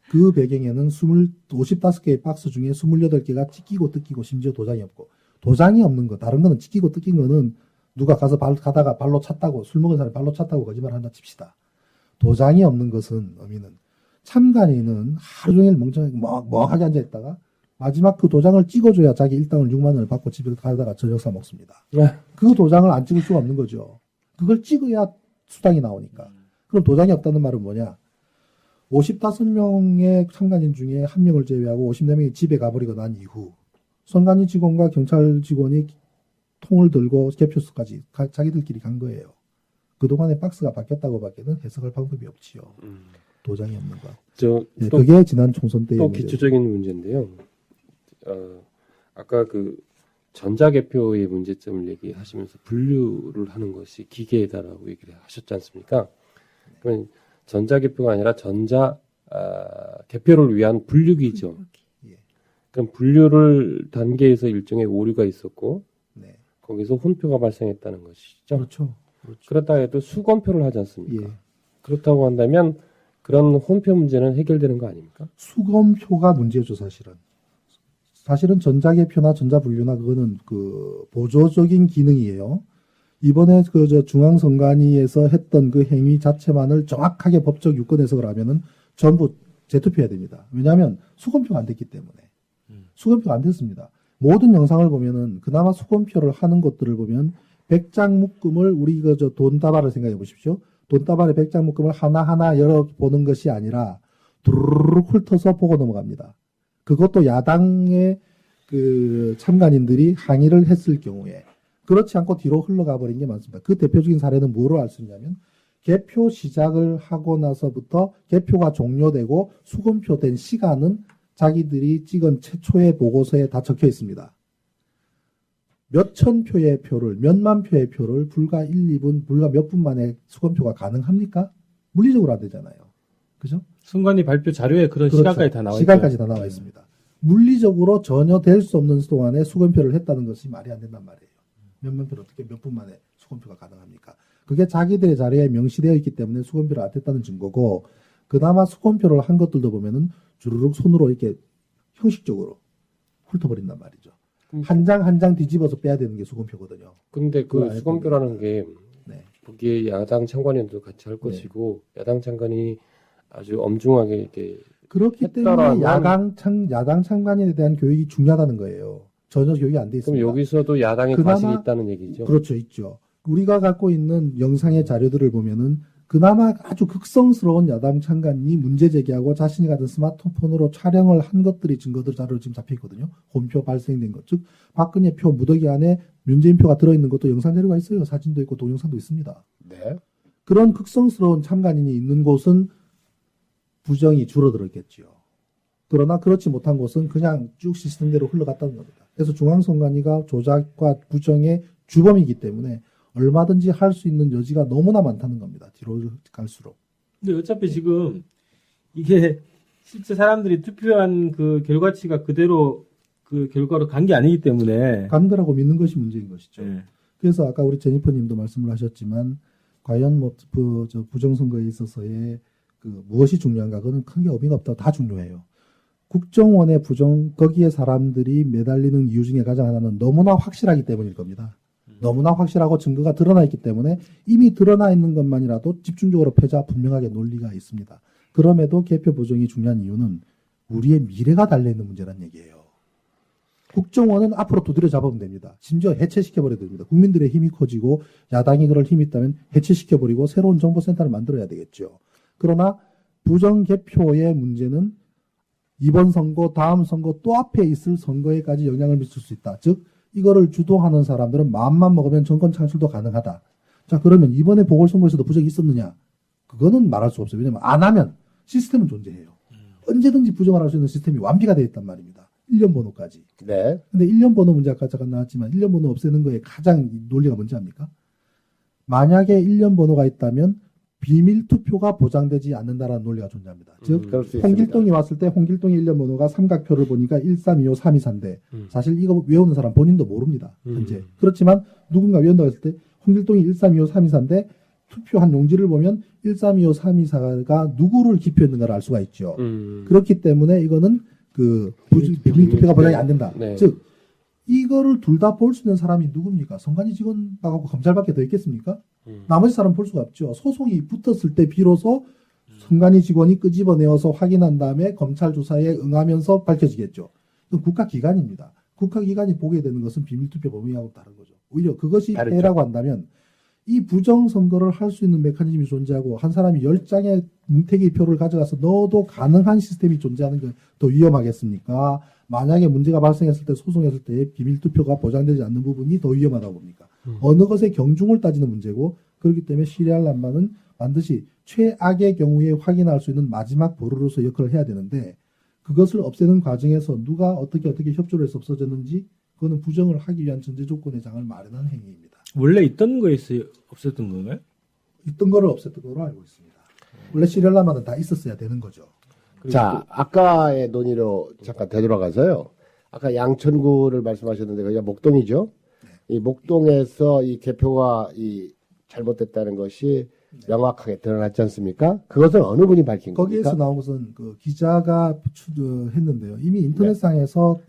그 배경에는 55개의 박스 중에 28개가 찢기고 뜯기고 심지어 도장이 없고 도장이 없는 거 다른 거는 찢기고 뜯긴 거는 누가 가서 가다가 발로 찼다고 술 먹은 사람이 발로 찼다고 거짓말 한다 칩시다. 도장이 없는 것은 의미는 참관인은 하루 종일 멍청하게 멍하게 앉아있다가 마지막 그 도장을 찍어줘야 자기 일당을 6만 원을 받고 집에 가다가 저녁 사 먹습니다. 그 도장을 안 찍을 수가 없는 거죠. 그걸 찍어야 수당이 나오니까. 그럼 도장이 없다는 말은 뭐냐? 55명의 참관인 중에 1명을 제외하고 54명이 집에 가버리고 난 이후 선관위 직원과 경찰 직원이 통을 들고 개표소까지 자기들끼리 간 거예요. 그동안에 박스가 바뀌었다고 밖에는 해석할 방법이 없지요. 도장이 없는 거. 그게 지난 총선 때의 또 기초적인 문제인데요. 아까 그 전자개표의 문제점을 얘기하시면서 분류를 하는 것이 기계다라고 얘기를 하셨지 않습니까? 그러면 전자개표가 아니라 개표를 위한 분류기죠. 그럼 분류를 단계에서 일종의 오류가 있었고 거기서 혼표가 발생했다는 것이죠. 그렇죠. 그렇다 해도 수검표를 하지 않습니까? 예. 그렇다고 한다면 그런 홈표 문제는 해결되는 거 아닙니까? 수검표가 문제죠, 사실은. 사실은 전자개표나 전자분류나 그거는 그 보조적인 기능이에요. 이번에 저 중앙선관위에서 했던 그 행위 자체만을 정확하게 법적 유권 해석을 하면은 전부 재투표해야 됩니다. 왜냐하면 수검표가 안 됐기 때문에. 수검표가 안 됐습니다. 모든 영상을 보면은 그나마 수검표를 하는 것들을 보면 100장 묶음을 우리 저 돈다발을 생각해 보십시오. 돈다발의 100장 묶음을 하나하나 열어보는 것이 아니라 두루룩 훑어서 보고 넘어갑니다. 그것도 야당의 그 참관인들이 항의를 했을 경우에 그렇지 않고 뒤로 흘러가 버린 게 많습니다. 그 대표적인 사례는 뭐로 알 수 있냐면 개표 시작을 하고 나서부터 개표가 종료되고 수검표된 시간은 자기들이 찍은 최초의 보고서에 다 적혀 있습니다. 몇천 표의 표를, 몇만 표의 표를 불과 1, 2분, 불과 몇 분 만에 수검표가 가능합니까? 물리적으로 안 되잖아요. 그죠? 선관위 발표 자료에 그런 그렇죠. 시간까지 다 나와 있죠. 시간까지 다 나와 있습니다. 물리적으로 전혀 될 수 없는 동안에 수검표를 했다는 것이 말이 안 된단 말이에요. 몇만 표를 어떻게 몇 분 만에 수검표가 가능합니까? 그게 자기들의 자료에 명시되어 있기 때문에 수검표를 안 했다는 증거고, 그나마 수검표를 한 것들도 보면은 주르륵 손으로 이렇게 형식적으로 훑어버린단 말이죠. 한 장 한 장 뒤집어서 빼야 되는 게 수검표거든요. 근데 그걸 그 안 수검표라는 게 네. 거기에 야당 참관인도 같이 할 것이고 야당 참관이 아주 엄중하게 이렇게 그렇기 때문에 했더라면 야당 참관인에 대한 교육이 중요하다는 거예요. 전혀 교육이 안 돼 있습니다. 그럼 여기서도 야당의 그나마- 과실이 있다는 얘기죠. 그렇죠, 있죠. 우리가 갖고 있는 영상의 자료들을 보면은 그나마 아주 극성스러운 야당 참관인이 문제 제기하고 자신이 가진 스마트폰으로 촬영을 한 것들이 증거들 자료로 지금 잡혀 있거든요. 홈표 발생된 것, 즉 박근혜 표 무더기 안에 문재인 표가 들어있는 것도 영상 자료가 있어요. 사진도 있고 동영상도 있습니다. 네. 그런 극성스러운 참관인이 있는 곳은 부정이 줄어들었겠지요. 그러나 그렇지 못한 곳은 그냥 쭉 시스템대로 흘러갔다는 겁니다. 그래서 중앙선관위가 조작과 부정의 주범이기 때문에 얼마든지 할 수 있는 여지가 너무나 많다는 겁니다. 뒤로 갈수록. 근데 어차피 지금 이게 실제 사람들이 투표한 그 결과치가 그대로 그 결과로 간 게 아니기 때문에. 간 거라고 믿는 것이 문제인 것이죠. 네. 그래서 아까 우리 제니퍼님도 말씀을 하셨지만 과연 뭐 저 부정선거에 있어서의 그 무엇이 중요한가 그거는 큰 게 의미가 없다. 다 중요해요. 국정원의 부정 거기에 사람들이 매달리는 이유 중에 가장 하나는 너무나 확실하기 때문일 겁니다. 너무나 확실하고 증거가 드러나 있기 때문에 이미 드러나 있는 것만이라도 집중적으로 패자 분명하게 논리가 있습니다. 그럼에도 개표 부정이 중요한 이유는 우리의 미래가 달려있는 문제란 얘기예요. 국정원은 앞으로 두드려 잡으면 됩니다. 심지어 해체시켜버려야 됩니다. 국민들의 힘이 커지고 야당이 그럴 힘이 있다면 해체시켜버리고 새로운 정보센터를 만들어야 되겠죠. 그러나 부정개표의 문제는 이번 선거, 다음 선거 또 앞에 있을 선거에까지 영향을 미칠 수 있다. 즉 이거를 주도하는 사람들은 마음만 먹으면 정권 창출도 가능하다. 자, 그러면 이번에 보궐선거에서도 부정이 있었느냐? 그거는 말할 수 없어요. 왜냐하면 안 하면 시스템은 존재해요. 언제든지 부정을 할 수 있는 시스템이 완비가 되어 있단 말입니다. 1년 번호까지. 네. 근데 1년 번호 문제 아까 잠깐 나왔지만 1년 번호 없애는 거에 가장 논리가 뭔지 압니까? 만약에 1년 번호가 있다면 비밀 투표가 보장되지 않는다라는 논리가 존재합니다. 즉 그럴 수 있습니다. 홍길동이 왔을 때 홍길동의 1년 번호가 삼각표를 보니까 1325, 324인데 사실 이거 외우는 사람 본인도 모릅니다. 현재. 그렇지만 누군가 외운다고 했을 때 홍길동이 1325, 324인데 투표한 용지를 보면 1325, 324가 누구를 기표했는가를 알 수가 있죠. 그렇기 때문에 이거는 그 비밀 투표가 보장이 안 된다. 네. 즉 이거를 둘 다 볼 수 있는 사람이 누굽니까? 선관위 직원하고 검찰밖에 더 있겠습니까? 나머지 사람 볼 수가 없죠. 소송이 붙었을 때 비로소 선관위 직원이 끄집어내어서 확인한 다음에 검찰 조사에 응하면서 밝혀지겠죠. 이건 국가기관입니다. 국가기관이 보게 되는 것은 비밀투표 범위하고 다른 거죠. 오히려 그것이 다르죠. 해라고 한다면 이 부정선거를 할 수 있는 메커니즘이 존재하고 한 사람이 10장의 뭉태기 표를 가져가서 넣어도 가능한 시스템이 존재하는 게 더 위험하겠습니까? 만약에 문제가 발생했을 때 소송했을 때 비밀투표가 보장되지 않는 부분이 더 위험하다고 봅니까? 어느 것의 경중을 따지는 문제고 그렇기 때문에 시리얼 넘버는 반드시 최악의 경우에 확인할 수 있는 마지막 보루로서 역할을 해야 되는데 그것을 없애는 과정에서 누가 어떻게 협조를 해서 없어졌는지 그거는 부정을 하기 위한 전제 조건의 장을 마련한 행위입니다. 원래 있던 거에 없었던 건가요? 있던 거를 없앴던 거로 알고 있습니다. 원래 시리얼 넘버는 다 있었어야 되는 거죠. 자, 아까의 논의로 잠깐 되돌아가서요. 아까 양천구를 말씀하셨는데 거기가 목동이죠. 이 목동에서 이 개표가 이 잘못됐다는 것이 명확하게 드러났지 않습니까? 그것은 어느 분이 밝힌 거기에서 겁니까? 나온 것은 그 기자가 했는데요. 이미 인터넷상에서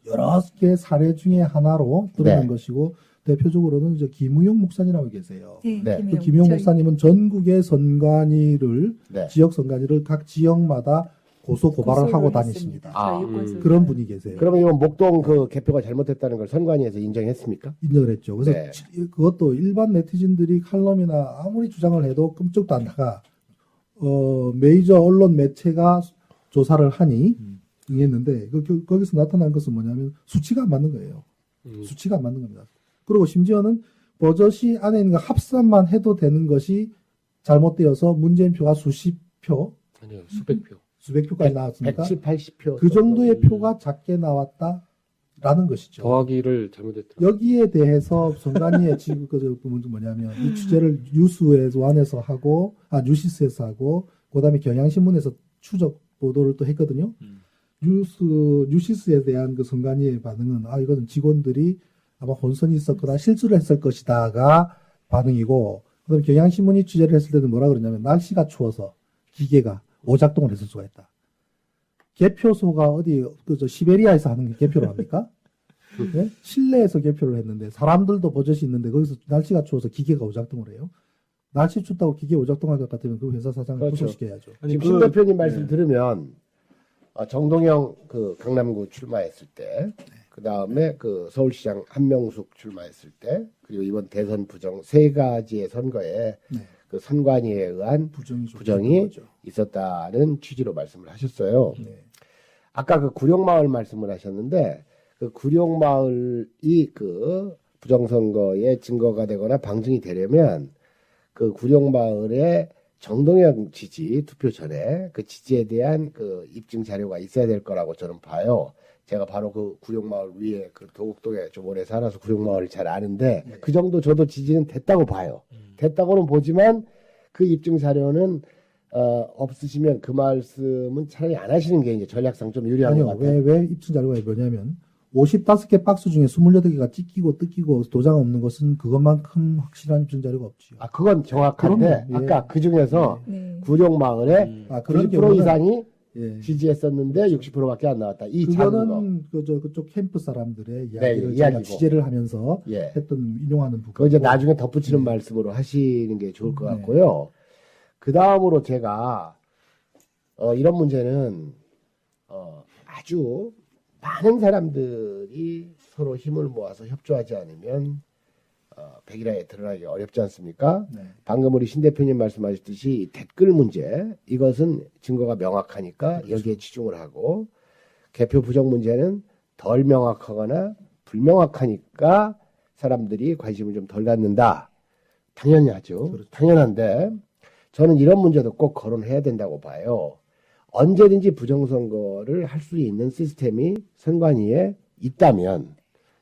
여러 개 사례 중에 하나로 드러난 네. 것이고 대표적으로는 이제 김우영 목사님이라고 계세요. 네. 그 김우영 목사님은 전국의 선관위를 네. 지역 선관위를 각 지역마다 고소 고발을 하고 고소를 다니십니다. 아, 그런 분이 계세요. 그러면 이건 목동 그 개표가 잘못됐다는 걸 선관위에서 인정했습니까? 인정을 했죠. 그래서 네. 그것도 일반 네티즌들이 칼럼이나 아무리 주장을 해도 끔찍도 않다가 메이저 언론 매체가 조사를 하니 응했는데 거기서 나타난 것은 뭐냐면 수치가 안 맞는 거예요. 수치가 안 맞는 겁니다. 그리고 심지어는 버젓이 안에 있는 거 합산만 해도 되는 것이 잘못되어서 문재인 표가 수십 표, 아니요, 수백 표. 수백 표까지 나왔습니까? 170, 80표. 그 정도의 표가 작게 나왔다라는 것이죠. 더하기를 잘못했더라고요. 여기에 대해서 선관위의 지금 그 뭐냐면 이 취재를 뉴스에서 완에서 하고 뉴시스에서 하고 그다음에 경향신문에서 추적 보도를 또 했거든요. 뉴시스에 대한 그 선관위의 반응은 이거는 직원들이 아마 혼선이 있었거나 실수를 했을 것이다가 반응이고 그다음에 경향신문이 취재를 했을 때는 뭐라 그러냐면 날씨가 추워서 기계가 오작동을 했을 수가 있다. 개표소가 어디 시베리아에서 하는 게 개표를 합니까? 네? 실내에서 개표를 했는데 사람들도 버젓이 있는데 거기서 날씨가 추워서 기계가 오작동을 해요. 날씨 춥다고 기계 오작동할 것 같으면 그 회사 사장을 그렇죠. 구속시켜야죠. 지금 신 대표님 말씀 들으면 정동영 그 강남구 출마했을 때, 그 다음에 그 서울시장 한명숙 출마했을 때, 그리고 이번 대선 부정 세 가지의 선거에 네. 그 선관위에 의한 부정이 있었다는 취지로 말씀을 하셨어요. 네. 아까 그 구룡마을 말씀을 하셨는데 그 구룡마을이 그 부정선거의 증거가 되거나 방증이 되려면 그 구룡마을의 정동영 지지 투표 전에 그 지지에 대한 그 입증 자료가 있어야 될 거라고 저는 봐요. 제가 바로 그 구룡마을 위에 그 도곡동에 좀 오래 살아서 구룡마을을 잘 아는데 그 정도 저도 지지는 됐다고 봐요. 됐다고는 보지만 그 입증 자료는 없으시면 그 말씀은 차라리 안 하시는 게 이제 전략상 좀 유리한 것 아니요. 같아요. 왜 입증 자료가 뭐냐면 55개 박스 중에 28개가 찢기고 뜯기고 도장 없는 것은 그것만큼 확실한 입증 자료가 없지요. 그건 정확한데 그럼요. 예. 아까 그 중에서 네. 구룡마을에 그런 90% 경우는 이상이 예. 지지했었는데 60%밖에 안 나왔다. 이 작은 거. 그거는 그쪽 캠프 사람들의 이야기를 제가 이야기고. 취재를 하면서 예. 했던 인용하는 부분. 그거 이제 나중에 덧붙이는 말씀으로 하시는 게 좋을 것 네. 같고요. 그 다음으로 제가 이런 문제는 아주 많은 사람들이 서로 힘을 모아서 협조하지 않으면 백일하에 드러나기 어렵지 않습니까? 네. 방금 우리 신 대표님 말씀하셨듯이 댓글 문제 이것은 증거가 명확하니까 여기에 치중을 하고 개표 부정 문제는 덜 명확하거나 불명확하니까 사람들이 관심을 좀 덜 갖는다. 당연히 하죠. 그렇죠. 당연한데 저는 이런 문제도 꼭 거론해야 된다고 봐요. 언제든지 부정선거를 할 수 있는 시스템이 선관위에 있다면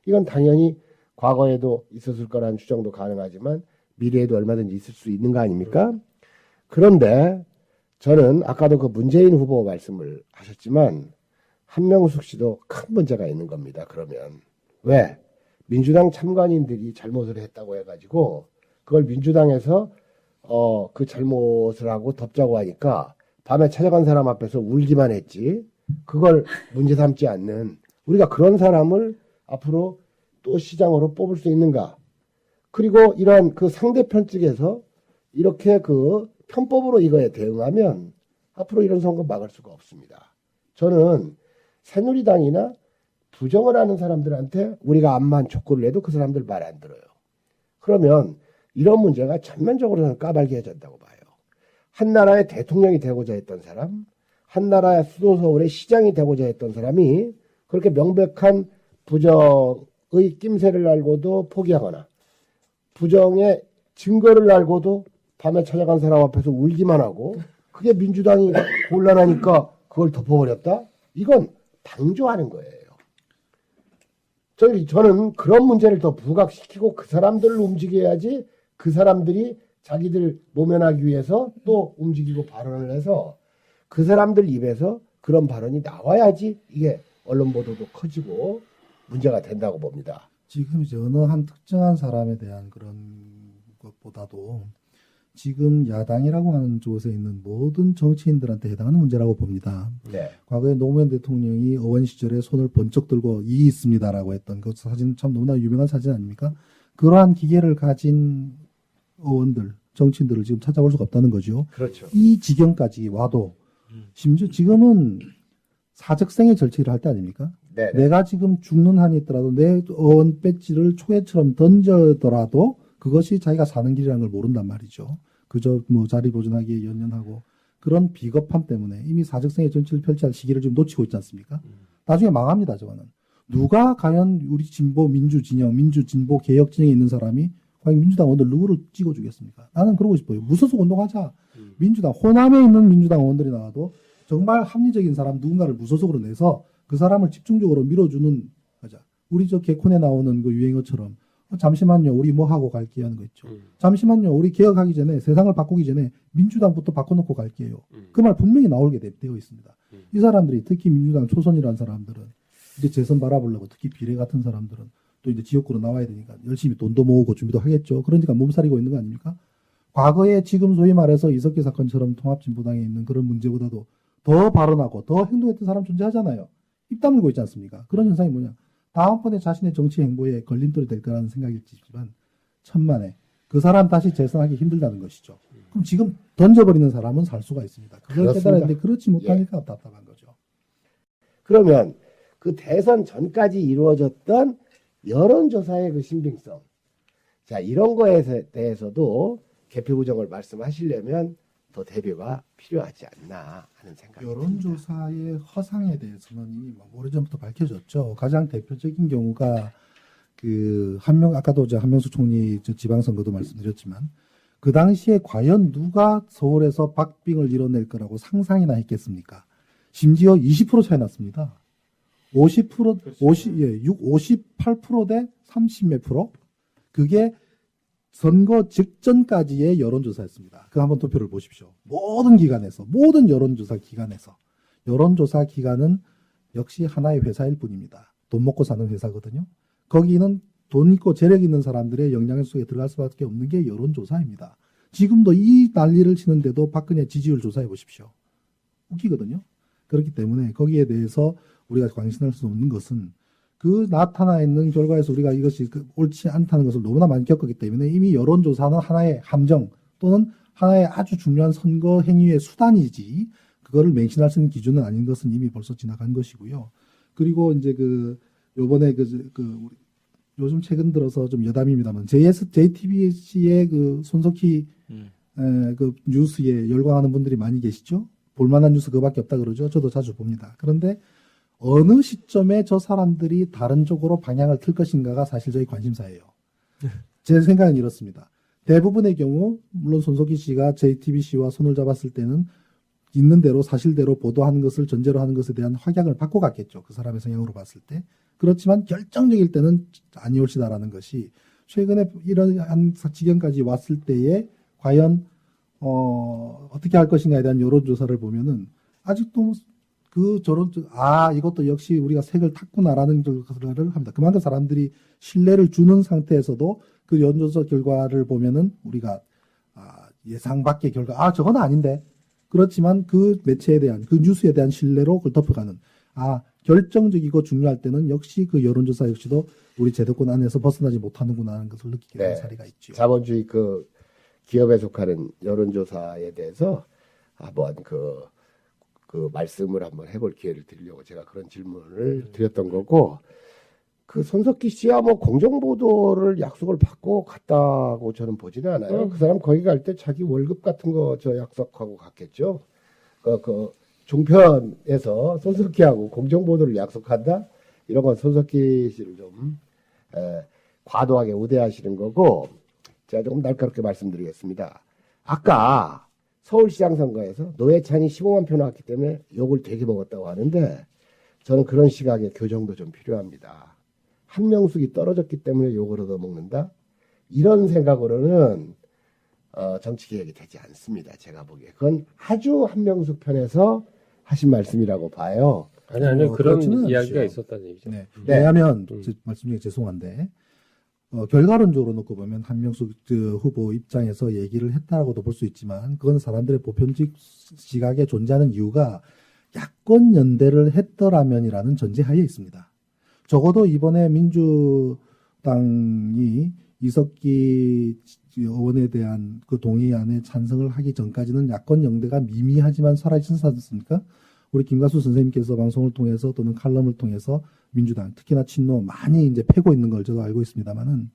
이건 당연히 과거에도 있었을 거라는 추정도 가능하지만 미래에도 얼마든지 있을 수 있는 거 아닙니까? 그런데 저는 아까도 그 문재인 후보 말씀을 하셨지만 한명숙 씨도 큰 문제가 있는 겁니다. 그러면 왜? 민주당 참관인들이 잘못을 했다고 해가지고 그걸 민주당에서 그 잘못을 하고 덮자고 하니까 밤에 찾아간 사람 앞에서 울기만 했지 그걸 문제 삼지 않는 우리가 그런 사람을 앞으로 또 시장으로 뽑을 수 있는가? 그리고 이러한 그 상대편 측에서 이렇게 그 편법으로 이거에 대응하면 앞으로 이런 선거 막을 수가 없습니다. 저는 새누리당이나 부정을 하는 사람들한테 우리가 암만 촉구를 해도 그 사람들 말 안 들어요. 그러면 이런 문제가 전면적으로 저는 까발려졌다고 봐요. 한 나라의 대통령이 되고자 했던 사람, 한 나라의 수도 서울의 시장이 되고자 했던 사람이 그렇게 명백한 부정의 낌새를 알고도 포기하거나 부정의 증거를 알고도 밤에 찾아간 사람 앞에서 울기만 하고 그게 민주당이 곤란하니까 그걸 덮어버렸다? 이건 방조하는 거예요. 저는 그런 문제를 더 부각시키고 그 사람들을 움직여야지 그 사람들이 자기들 모면하기 위해서 또 움직이고 발언을 해서 그 사람들 입에서 그런 발언이 나와야지 이게 언론 보도도 커지고 문제가 된다고 봅니다. 지금 이제 어느 한 특정한 사람에 대한 그런 것보다도 지금 야당이라고 하는 쪽에 있는 모든 정치인들한테 해당하는 문제라고 봅니다. 네. 과거에 노무현 대통령이 의원 시절에 손을 번쩍 들고 이 있습니다라고 했던 그 사진 참 너무나 유명한 사진 아닙니까? 그러한 기계를 가진 의원들, 정치인들을 지금 찾아볼 수가 없다는 거죠. 그렇죠. 이 지경까지 와도 심지어 지금은 사적생의 절차를 할 때 아닙니까? 네. 내가 지금 죽는 한이 있더라도 내 의원 배지를 초계처럼 던져더라도 그것이 자기가 사는 길이라는 걸 모른단 말이죠. 그저 뭐 자리 보존하기에 연연하고 그런 비겁함 때문에 이미 사적생의 정치를 펼쳐야 할 시기를 좀 놓치고 있지 않습니까? 나중에 망합니다, 저거는. 누가 과연 우리 진보 민주 진영, 민주 진보 개혁 진영에 있는 사람이 과연 민주당 의원들 누구를 찍어주겠습니까? 나는 그러고 싶어요. 무소속 운동하자. 민주당, 호남에 있는 민주당 의원들이 나와도 정말 합리적인 사람 누군가를 무소속으로 내서 그 사람을 집중적으로 밀어주는 하자. 우리 저 개콘에 나오는 그 유행어처럼 잠시만요, 우리 뭐 하고 갈게요 하는 거 있죠. 잠시만요, 우리 개혁하기 전에 세상을 바꾸기 전에 민주당부터 바꿔놓고 갈게요. 그 말 분명히 나오게 되어 있습니다. 이 사람들이 특히 민주당 초선이라는 사람들은 이제 재선 바라보려고 특히 비례 같은 사람들은 또 이제 지역구로 나와야 되니까 열심히 돈도 모으고 준비도 하겠죠. 그러니까 몸살이고 있는 거 아닙니까? 과거에 지금 소위 말해서 이석기 사건처럼 통합진보당에 있는 그런 문제보다도 더 발언하고 더 행동했던 사람 존재하잖아요. 입 다물고 있지 않습니까? 그런 현상이 뭐냐? 다음번에 자신의 정치 행보에 걸림돌이 될 거라는 생각일지만 천만에 그 사람 다시 재선하기 힘들다는 것이죠. 그럼 지금 던져버리는 사람은 살 수가 있습니다. 그걸 그렇습니다. 깨달았는데 그렇지 못하니까 답답한 거죠. 그러면 그 대선 전까지 이루어졌던 여론조사의 그 신빙성. 자, 이런 거에 대해서도 개표 부정을 말씀하시려면 더 대비가 필요하지 않나 하는 생각이 듭니다. 여론조사의 허상에 대해서는 이미 오래전부터 밝혀졌죠. 가장 대표적인 경우가 그 아까도 한명숙 총리 지방선거도 말씀드렸지만 그 당시에 과연 누가 서울에서 박빙을 이뤄낼 거라고 상상이나 했겠습니까? 심지어 20% 차이 났습니다. 58% 대 30몇 프로? 그게 선거 직전까지의 여론조사였습니다. 그 한번 도표를 보십시오. 모든 기관에서, 모든 여론조사 기관에서. 여론조사 기관은 역시 하나의 회사일 뿐입니다. 돈 먹고 사는 회사거든요. 거기는 돈 있고 재력 있는 사람들의 영향력 속에 들어갈 수밖에 없는 게 여론조사입니다. 지금도 이 난리를 치는데도 박근혜 지지율 조사해 보십시오. 웃기거든요. 그렇기 때문에 거기에 대해서 우리가 관심할 수 없는 것은 그 나타나 있는 결과에서 우리가 이것이 옳지 않다는 것을 너무나 많이 겪었기 때문에 이미 여론조사는 하나의 함정 또는 하나의 아주 중요한 선거 행위의 수단이지 그거를 맹신할 수 있는 기준은 아닌 것은 이미 벌써 지나간 것이고요. 그리고 이제 요번에 우리 요즘 최근 들어서 좀 여담입니다만 JTBC의 그 손석희 그 뉴스에 열광하는 분들이 많이 계시죠. 볼만한 뉴스 그거밖에 없다 그러죠. 저도 자주 봅니다. 그런데 어느 시점에 저 사람들이 다른 쪽으로 방향을 틀 것인가가 사실 저희 관심사예요. 제 생각은 이렇습니다. 대부분의 경우 물론 손석희 씨가 JTBC와 손을 잡았을 때는 있는 대로 사실대로 보도하는 것을 전제로 하는 것에 대한 확약을 받고 갔겠죠. 그 사람의 성향으로 봤을 때. 그렇지만 결정적일 때는 아니올시다라는 것이 최근에 이러한 지경까지 왔을 때에 과연 어떻게 할 것인가에 대한 여론조사를 보면은 아직도 이것도 역시 우리가 색을 탔구나라는 결과를 합니다. 그만큼 사람들이 신뢰를 주는 상태에서도 그 여론조사 결과를 보면은 우리가 예상 밖의 결과, 저건 아닌데. 그렇지만 그 매체에 대한, 그 뉴스에 대한 신뢰로 그걸 덮어가는, 결정적이고 중요할 때는 역시 그 여론조사 역시도 우리 제도권 안에서 벗어나지 못하는구나 하는 것을 느끼게 되는 사례가 있죠. 자본주의 그 기업에 속하는 여론조사에 대해서 한번 그 말씀을 한번 해볼 기회를 드리려고 제가 그런 질문을 드렸던 거고, 그 손석희 씨야 뭐 공정보도를 약속을 받고 갔다고 저는 보지는 않아요. 그 사람 거기 갈 때 자기 월급 같은 거 저 약속하고 갔겠죠. 그 종편에서 손석희하고 공정보도를 약속한다? 이런 건 손석희 씨를 좀 과도하게 우대하시는 거고, 제가 조금 날카롭게 말씀드리겠습니다. 아까 서울시장 선거에서 노회찬이 15만 표 나왔기 때문에 욕을 되게 먹었다고 하는데 저는 그런 시각의 교정도 좀 필요합니다. 한명숙이 떨어졌기 때문에 욕을 얻어먹는다? 이런 생각으로는 정치개혁이 되지 않습니다. 제가 보기에. 그건 아주 한명숙 편에서 하신 말씀이라고 봐요. 아니, 그런 그렇지는 이야기가 않죠. 있었다는 얘기죠. 네. 왜냐하면 말씀 중에 죄송한데 결과론적으로 놓고 보면 한명숙 후보 입장에서 얘기를 했다라고도 볼 수 있지만 그건 사람들의 보편적 시각에 존재하는 이유가 야권 연대를 했더라면이라는 전제하에 있습니다. 적어도 이번에 민주당이 이석기 의원에 대한 그 동의안에 찬성을 하기 전까지는 야권 연대가 미미하지만 사라지지 않습니까? 우리 김가수 선생님께서 방송을 통해서 또는 칼럼을 통해서 민주당, 특히나 친노 많이 이제 패고 있는 걸 저도 알고 있습니다만은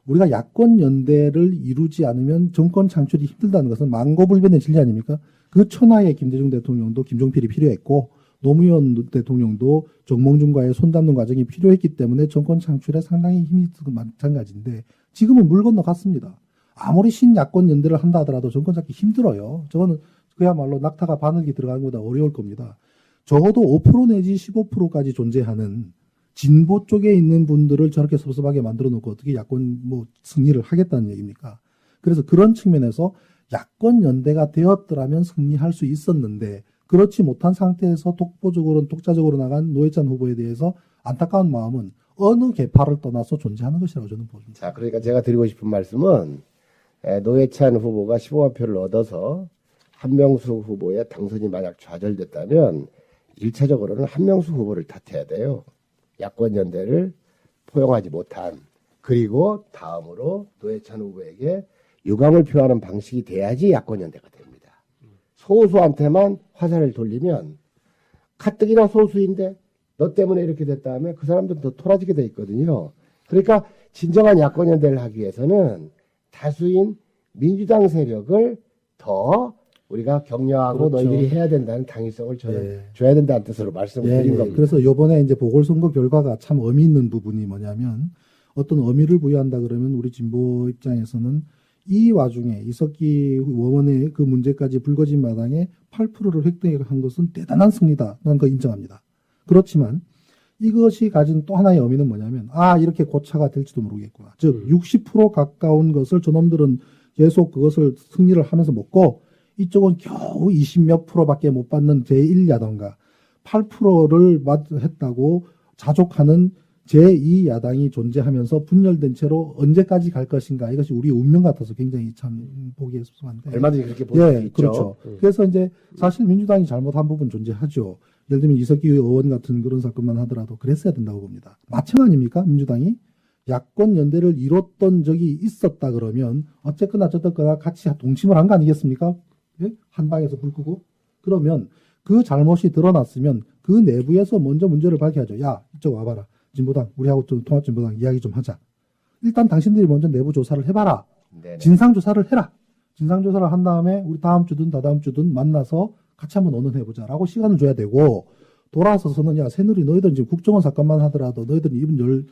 우리가 야권 연대를 이루지 않으면 정권 창출이 힘들다는 것은 망고불변의 진리 아닙니까? 그 천하의 김대중 대통령도 김종필이 필요했고 노무현 대통령도 정몽준과의 손잡는 과정이 필요했기 때문에 정권 창출에 상당히 힘이 있고 마찬가지인데 지금은 물 건너갔습니다. 아무리 신야권 연대를 한다 하더라도 정권 잡기 힘들어요. 저거는 그야말로 낙타가 바늘기 들어가는 것보다 어려울 겁니다. 적어도 5% 내지 15%까지 존재하는 진보 쪽에 있는 분들을 저렇게 섭섭하게 만들어 놓고 어떻게 야권 승리를 하겠다는 얘기입니까? 그래서 그런 측면에서 야권 연대가 되었더라면 승리할 수 있었는데 그렇지 못한 상태에서 독자적으로 나간 노회찬 후보에 대해서 안타까운 마음은 어느 계파를 떠나서 존재하는 것이라고 저는 봅니다. 자, 그러니까 제가 드리고 싶은 말씀은 노회찬 후보가 15만 표를 얻어서 한명숙 후보의 당선이 만약 좌절됐다면 1차적으로는 한명숙 후보를 탓해야 돼요. 야권 연대를 포용하지 못한, 그리고 다음으로 노회찬 후보에게 유감을 표하는 방식이 돼야지 야권 연대가 됩니다. 소수한테만 화살을 돌리면 가뜩이나 소수인데 너 때문에 이렇게 됐다 하면 그 사람들은 더 토라지게 돼 있거든요. 그러니까 진정한 야권 연대를 하기 위해서는 다수인 민주당 세력을 더 우리가 격려하고 그렇죠. 너희들이 해야 된다는 당위성을 저는 줘야 된다는 뜻으로 말씀을 드린 겁니다. 그래서 이번에 이제 보궐선거 결과가 참 의미 있는 부분이 뭐냐면 어떤 의미를 부여한다 그러면 우리 진보 입장에서는 이 와중에 이석기 의원의 그 문제까지 불거진 마당에 8%를 획득한 것은 대단한 승리다. 난 그거 인정합니다. 그렇지만 이것이 가진 또 하나의 의미는 뭐냐면 이렇게 고차가 될지도 모르겠구나. 즉 60% 가까운 것을 저놈들은 계속 그것을 승리를 하면서 먹고 이쪽은 겨우 20몇 프로밖에 못 받는 제1야당과 8%를 했다고 자족하는 제2야당이 존재하면서 분열된 채로 언제까지 갈 것인가 이것이 우리 운명 같아서 굉장히 참 보기에 섭섭한데 얼마든지 그렇게 볼 수 있죠. 그렇죠. 그래서 이제 사실 민주당이 잘못한 부분 존재하죠. 예를 들면 이석기 의원 같은 그런 사건만 하더라도 그랬어야 된다고 봅니다. 마청 아닙니까? 민주당이 야권 연대를 이뤘던 적이 있었다 그러면 어쨌거나 저쨌거나 같이 동침을 한 거 아니겠습니까? 예? 한 방에서 불 끄고 그러면 그 잘못이 드러났으면 그 내부에서 먼저 문제를 밝혀야죠. 야 이쪽 와봐라. 진보당 우리하고 좀 통합진보당 이야기 좀 하자. 일단 당신들이 먼저 내부 조사를 해봐라. 네네. 진상조사를 해라. 진상조사를 한 다음에 우리 다음 주든 다다음 주든 만나서 같이 한번 논의해보자라고 시간을 줘야 되고 돌아서서는 야 새누리 너희들 지금 국정원 사건만 하더라도 너희들은 입은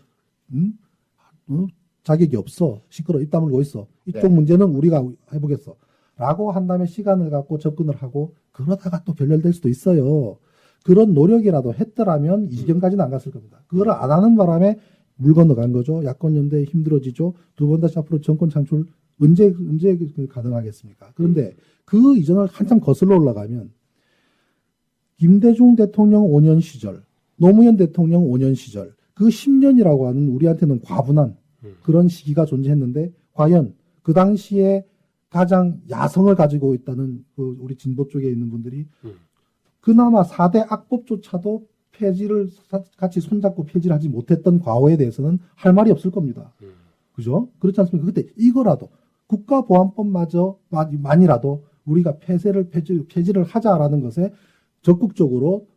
자격이 없어. 시끄러 입 다물고 있어. 이쪽 네. 문제는 우리가 해보겠어. 라고 한 다음에 시간을 갖고 접근을 하고 그러다가 또 결렬될 수도 있어요. 그런 노력이라도 했더라면 이 지경까지는 안 갔을 겁니다. 그거를 안 하는 바람에 물 건너간 거죠. 야권 연대 힘들어지죠. 두 번 다시 앞으로 정권 창출 언제 가능하겠습니까? 그런데 그 이전을 한참 거슬러 올라가면 김대중 대통령 5년 시절, 노무현 대통령 5년 시절 그 10년이라고 하는 우리한테는 과분한 그런 시기가 존재했는데 과연 그 당시에 가장 야성을 가지고 있다는 그 우리 진보 쪽에 있는 분들이 그나마 4대 악법조차도 폐지를 같이 손잡고 폐지를 하지 못했던 과거에 대해서는 할 말이 없을 겁니다. 그죠? 그렇지 않습니까? 그때 이거라도 국가보안법만이라도 우리가 폐지를 하자라는 것에 적극적으로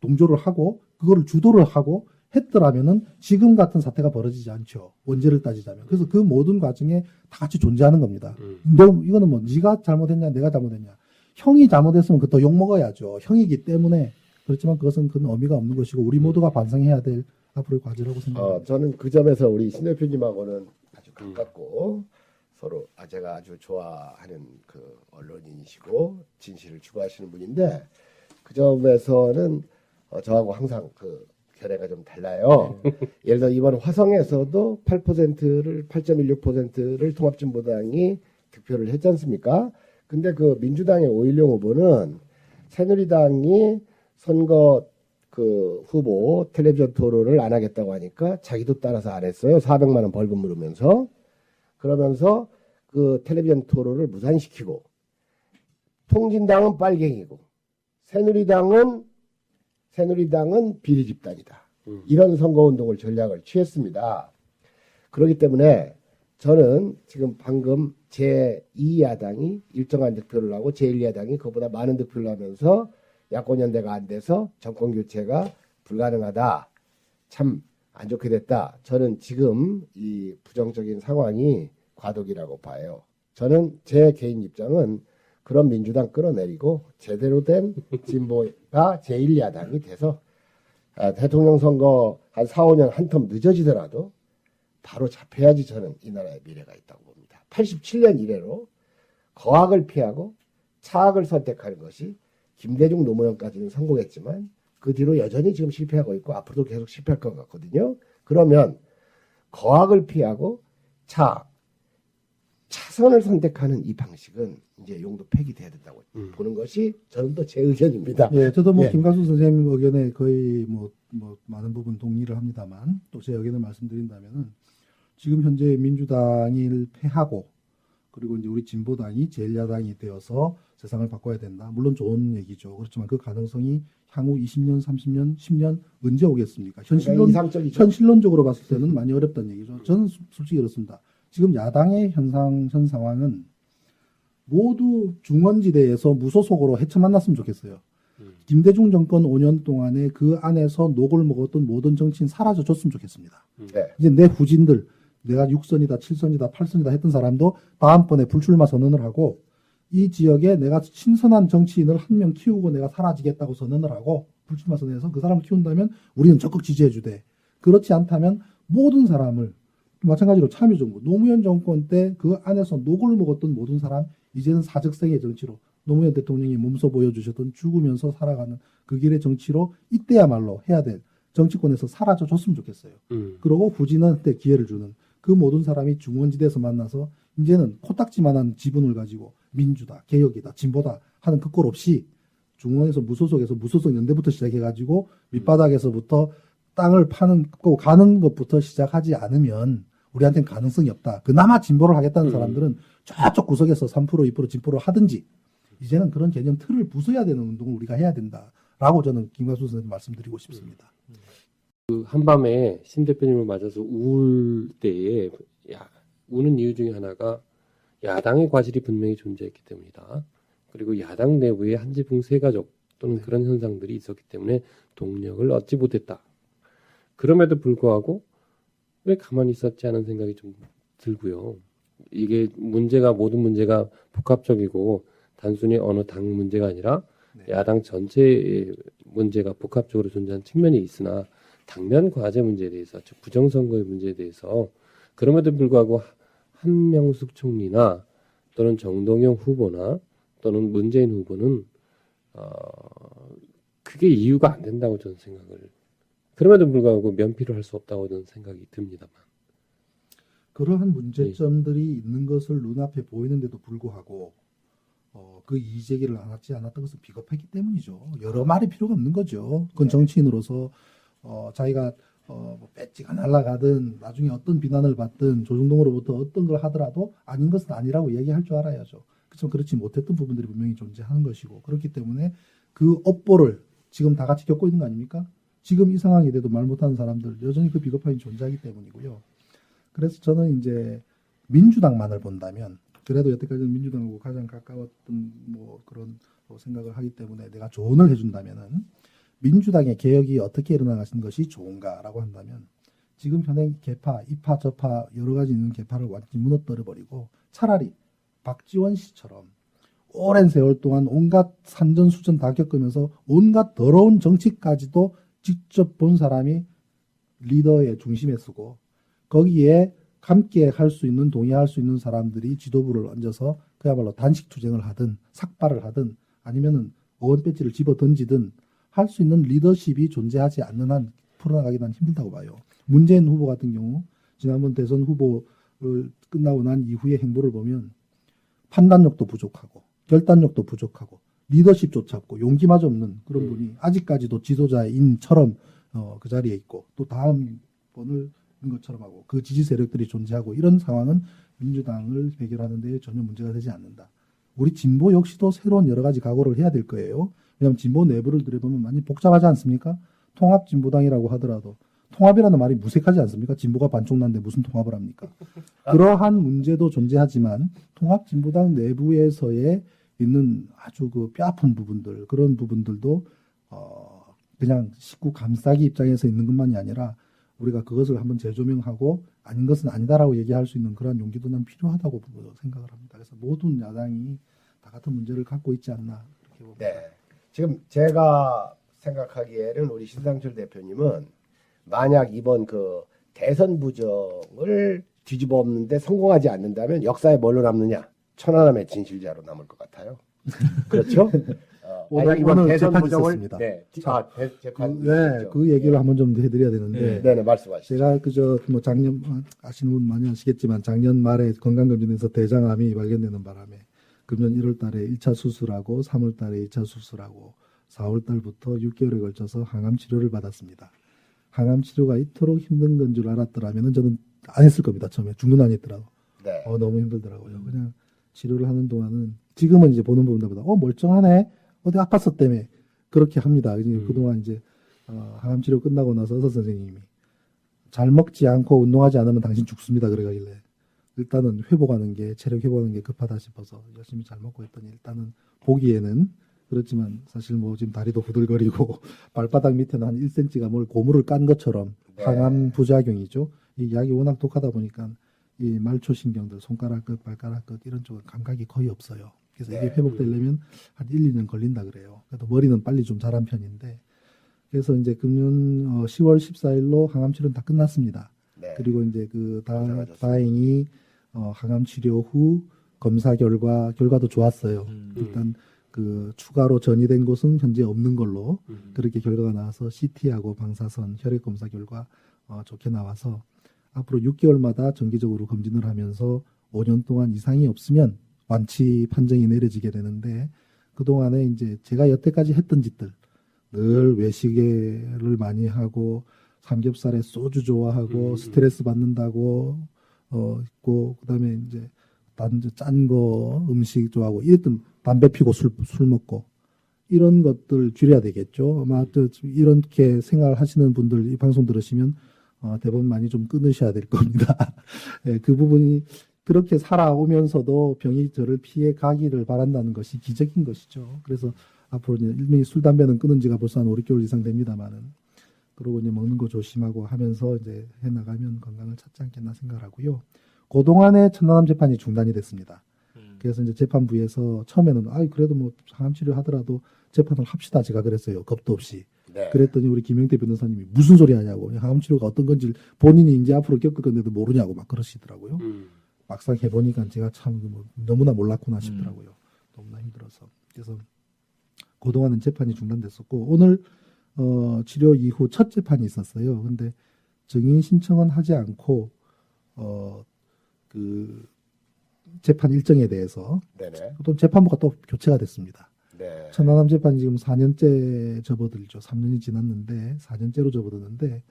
동조를 하고 그거를 주도를 하고 했더라면은 지금 같은 사태가 벌어지지 않죠. 원죄를 따지자면. 그래서 그 모든 과정에 다 같이 존재하는 겁니다. 이거는 뭐 네가 잘못했냐 내가 잘못했냐. 형이 잘못했으면 그것도 욕먹어야죠. 형이기 때문에. 그렇지만 그것은 큰 의미가 없는 것이고 우리 모두가 반성해야 될 앞으로의 과제라고 생각합니다. 저는 그 점에서 우리 신 대표님하고는 아주 가깝고 서로 제가 아주 좋아하는 그 언론인이시고 진실을 추구하시는 분인데 그 점에서는 저하고 항상 그 견해가 좀 달라요. 예를 들어 이번 화성에서도 8.16%를 통합진보당이 득표를 했지 않습니까? 근데 그 민주당의 오일영 후보는 새누리당이 선거 그 후보 텔레비전 토론을 안 하겠다고 하니까 자기도 따라서 안 했어요. 400만 원 벌금 물으면서. 그러면서 그 텔레비전 토론을 무산시키고 통진당은 빨갱이고 새누리당은 비리 집단이다. 이런 선거운동을 전략을 취했습니다. 그렇기 때문에 저는 지금 방금 제2야당이 일정한 득표를 하고 제1야당이 그보다 많은 득표를 하면서 야권연대가 안 돼서 정권교체가 불가능하다. 참 안 좋게 됐다. 저는 지금 이 부정적인 상황이 과도기라고 봐요. 저는 제 개인 입장은 그런 민주당 끌어내리고 제대로 된 진보가 제1야당이 돼서 대통령 선거 한 4, 5년 한 텀 늦어지더라도 바로 잡혀야지 저는 이 나라의 미래가 있다고 봅니다. 87년 이래로 거악을 피하고 차악을 선택하는 것이 김대중 노무현까지는 성공했지만 그 뒤로 여전히 지금 실패하고 있고 앞으로도 계속 실패할 것 같거든요. 그러면 거악을 피하고 차선을 선택하는 이 방식은 이제 용도 폐기돼야 된다고 보는 것이 저는 또 제 의견입니다. 예, 저도 뭐 예. 김관수 선생님 의견에 거의 뭐 많은 부분 동의를 합니다만 또 제 의견을 말씀드린다면은 지금 현재 민주당을 패하고 그리고 이제 우리 진보당이 제1야당이 되어서 세상을 바꿔야 된다. 물론 좋은 얘기죠. 그렇지만 그 가능성이 향후 20년, 30년, 10년 언제 오겠습니까? 현실론적으로 봤을 때는 많이 어렵다는 얘기죠. 저는 솔직히 그렇습니다. 지금 야당의 현 상황은 모두 중원지대에서 무소속으로 헤쳐만났으면 좋겠어요. 김대중 정권 5년 동안에 그 안에서 녹을 먹었던 모든 정치인 사라져줬으면 좋겠습니다. 네. 이제 내 후진들, 내가 6선이다, 7선이다, 8선이다 했던 사람도 다음번에 불출마 선언을 하고 이 지역에 내가 신선한 정치인을 한 명 키우고 내가 사라지겠다고 선언을 하고 불출마 선언해서 그 사람을 키운다면 우리는 적극 지지해주되 그렇지 않다면 모든 사람을 마찬가지로 참여정부, 노무현 정권 때 그 안에서 녹을 먹었던 모든 사람 이제는 사적생의 정치로 노무현 대통령이 몸소 보여주셨던 죽으면서 살아가는 그 길의 정치로 이때야말로 해야 될 정치권에서 사라져줬으면 좋겠어요. 그러고 후진한테 기회를 주는 그 모든 사람이 중원지대에서 만나서 이제는 코딱지만한 지분을 가지고 민주다, 개혁이다, 진보다 하는 그 꼴 없이 중원에서 무소속에서 무소속 연대부터 시작해가지고 밑바닥에서부터 땅을 파고 가는 것부터 시작하지 않으면 우리한테는 가능성이 없다. 그나마 진보를 하겠다는 사람들은 저쪽 구석에서 3%, 2% 진보를 하든지 이제는 그런 개념 틀을 부숴야 되는 운동을 우리가 해야 된다라고 저는 김관수 선생님 말씀드리고 싶습니다. 그 한밤에 신 대표님을 맞아서 우울 때에 우는 이유 중에 하나가 야당의 과실이 분명히 존재했기 때문이다. 그리고 야당 내부에 한지붕 세가족 또는 그런 현상들이 있었기 때문에 동력을 얻지 못했다. 그럼에도 불구하고 왜 가만히 있었지 하는 생각이 좀 들고요. 이게 모든 문제가 복합적이고 단순히 어느 당 문제가 아니라 야당 전체의 문제가 복합적으로 존재하는 측면이 있으나 당면 과제 문제에 대해서 즉 부정선거의 문제에 대해서 그럼에도 불구하고 한명숙 총리나 또는 정동영 후보나 또는 문재인 후보는 그게 이유가 안 된다고 저는 생각을 그럼에도 불구하고 면피를 할 수 없다고 저는 생각이 듭니다만 그러한 문제점들이 있는 것을 눈앞에 보이는데도 불구하고 그 이의제기를 안 하지 않았던 것은 비겁했기 때문이죠. 여러 말이 필요가 없는 거죠. 그건 정치인으로서 자기가 배지가 날아가든 나중에 어떤 비난을 받든 조중동으로부터 어떤 걸 하더라도 아닌 것은 아니라고 얘기할 줄 알아야죠. 그렇지만 그렇지 못했던 부분들이 분명히 존재하는 것이고 그렇기 때문에 그 업보를 지금 다 같이 겪고 있는 거 아닙니까? 지금 이 상황이 돼도 말 못하는 사람들 여전히 그 비겁함이 존재하기 때문이고요. 그래서 저는 이제 민주당만을 본다면 그래도 여태까지는 민주당하고 가장 가까웠던 뭐 그런 생각을 하기 때문에 내가 조언을 해준다면은 민주당의 개혁이 어떻게 일어나가시는 것이 좋은가라고 한다면 지금 현행 개파, 이파, 저파 여러 가지 있는 개파를 완전히 무너뜨려 버리고 차라리 박지원 씨처럼 오랜 세월 동안 온갖 산전수전 다 겪으면서 온갖 더러운 정치까지도 직접 본 사람이 리더의 중심에 서고 거기에 함께 할 수 있는 동의할 수 있는 사람들이 지도부를 얹어서 그야말로 단식 투쟁을 하든 삭발을 하든 아니면은 의원 배지를 집어 던지든 할 수 있는 리더십이 존재하지 않는 한 풀어나가기 난 힘들다고 봐요. 문재인 후보 같은 경우 지난번 대선 후보를 끝나고 난 이후의 행보를 보면 판단력도 부족하고 결단력도 부족하고 리더십조차 없고 용기마저 없는 그런 분이 아직까지도 지도자인처럼 그 자리에 있고 또 다음 번을 인 것처럼 하고 그 지지 세력들이 존재하고 이런 상황은 민주당을 해결하는 데 전혀 문제가 되지 않는다. 우리 진보 역시도 새로운 여러 가지 각오를 해야 될 거예요. 왜냐하면 진보 내부를 들여보면 많이 복잡하지 않습니까? 통합진보당이라고 하더라도 통합이라는 말이 무색하지 않습니까? 진보가 반쪽난데 무슨 통합을 합니까? 그러한 문제도 존재하지만 통합진보당 내부에서의 있는 아주 그 뼈아픈 부분들 그런 부분들도 그냥 식구 감싸기 입장에서 있는 것만이 아니라 우리가 그것을 한번 재조명하고 아닌 것은 아니다라고 얘기할 수 있는 그런 용기도 난 필요하다고 생각을 합니다. 그래서 모든 야당이 다 같은 문제를 갖고 있지 않나 그렇게 봅니다. 네. 지금 제가 생각하기에는 우리 신상철 대표님은 만약 이번 그 대선 부정을 뒤집어 엎는데 성공하지 않는다면 역사에 뭘로 남느냐? 천안함의 진실자로 남을 것 같아요. 그렇죠? 만약 이번 대선 부정을 있었습니다. 재판 그 얘기를 한번 좀 해드려야 되는데 네네 말씀하시죠. 제가 그저 뭐 작년 아시는 분 많이 아시겠지만 작년 말에 건강검진에서 대장암이 발견되는 바람에 금년 1월달에 1차 수술하고 3월달에 2차 수술하고 4월달부터 6개월에 걸쳐서 항암 치료를 받았습니다. 항암 치료가 이토록 힘든 건 줄 알았더라면 저는 안 했을 겁니다. 처음에 중도 안 했더라고. 네. 너무 힘들더라고요. 그냥 치료를 하는 동안은 지금은 이제 보는 분들보다 멀쩡하네. 어디 아팠었다며 그렇게 합니다. 그동안 이제 항암 치료 끝나고 나서 의사 선생님이 잘 먹지 않고 운동하지 않으면 당신 죽습니다. 그래가길래 일단은 회복하는 게 체력 회복하는 게 급하다 싶어서 열심히 잘 먹고 했더니 일단은 보기에는 그렇지만 사실 뭐 지금 다리도 후들거리고 발바닥 밑에는 한 1cm가 뭘 고무를 깐 것처럼 항암 부작용이죠. 이 약이 워낙 독하다 보니까 이 말초신경들 손가락 끝 발가락 끝 이런 쪽은 감각이 거의 없어요. 그래서 이게 회복되려면 한 1, 2년 걸린다 그래요. 그래도 머리는 빨리 좀 자란 편인데 그래서 이제 금년 10월 14일로 항암 치료는 다 끝났습니다. 네. 그리고 이제 다행히 항암 치료 후 검사 결과도 좋았어요. 일단 그 추가로 전이된 곳은 현재 없는 걸로 그렇게 결과가 나와서 CT하고 방사선 혈액 검사 결과 좋게 나와서 앞으로 6개월마다 정기적으로 검진을 하면서 5년 동안 이상이 없으면 완치 판정이 내려지게 되는데 그동안에 이제 제가 여태까지 했던 짓들 늘 외식을 많이 하고 삼겹살에 소주 좋아하고 스트레스 받는다고 있고 그다음에 이제 짠 거 음식 좋아하고 이랬던 담배 피고 술 먹고 이런 것들 줄여야 되겠죠. 아마 이렇게 생활하시는 분들 이 방송 들으시면 대부분 많이 좀 끊으셔야 될 겁니다. 네, 그 부분이 그렇게 살아오면서도 병이 저를 피해 가기를 바란다는 것이 기적인 것이죠. 그래서 앞으로 이제 일명이 술, 담배는 끊은 지가 벌써 한 5, 6개월 이상 됩니다만은 그러고 이제 먹는 거 조심하고 하면서 이제 해 나가면 건강을 찾지 않겠나 생각하고요. 그동안에 천안함 재판이 중단이 됐습니다. 그래서 이제 재판부에서 처음에는 그래도 뭐 항암 치료 하더라도 재판을 합시다 제가 그랬어요. 겁도 없이. 네. 그랬더니 우리 김영태 변호사님이 무슨 소리 하냐고 항암 치료가 어떤 건지 본인이 이제 앞으로 겪을 건데도 모르냐고 막 그러시더라고요. 막상 해보니까 제가 참 너무나 몰랐구나 싶더라고요. 너무나 힘들어서. 그래서 그동안은 재판이 중단됐었고 오늘 치료 이후 첫 재판이 있었어요. 근데 증인 신청은 하지 않고 그 재판 일정에 대해서 네네. 또 재판부가 또 교체가 됐습니다. 네. 천안함 재판이 지금 4년째 접어들죠. 3년이 지났는데 4년째로 접어드는데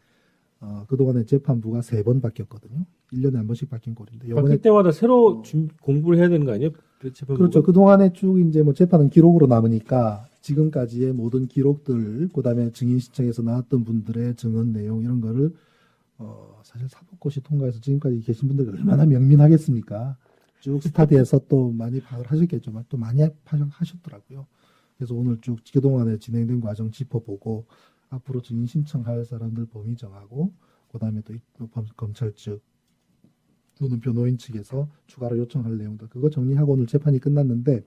그동안에 재판부가 3번 바뀌었거든요. 1년에 한 번씩 바뀐 꼴인데 바뀔 때마다 새로 공부를 해야 되는 거 아니에요? 재판부가? 그렇죠. 그동안에 쭉 이제 뭐 재판은 기록으로 남으니까 지금까지의 모든 기록들, 그다음에 증인 신청에서 나왔던 분들의 증언 내용 이런 거를 사실 사법고시 통과해서 지금까지 계신 분들이 얼마나 명민하겠습니까? 쭉 스타디에서 또 많이 파악을 하셨겠지만 또 많이 하셨더라고요. 그래서 오늘 쭉 그동안에 진행된 과정 짚어보고 앞으로 증인 신청할 사람들 범위 정하고 그다음에 또 검찰 측 또는 변호인 측에서 추가로 요청할 내용들 그거 정리하고 오늘 재판이 끝났는데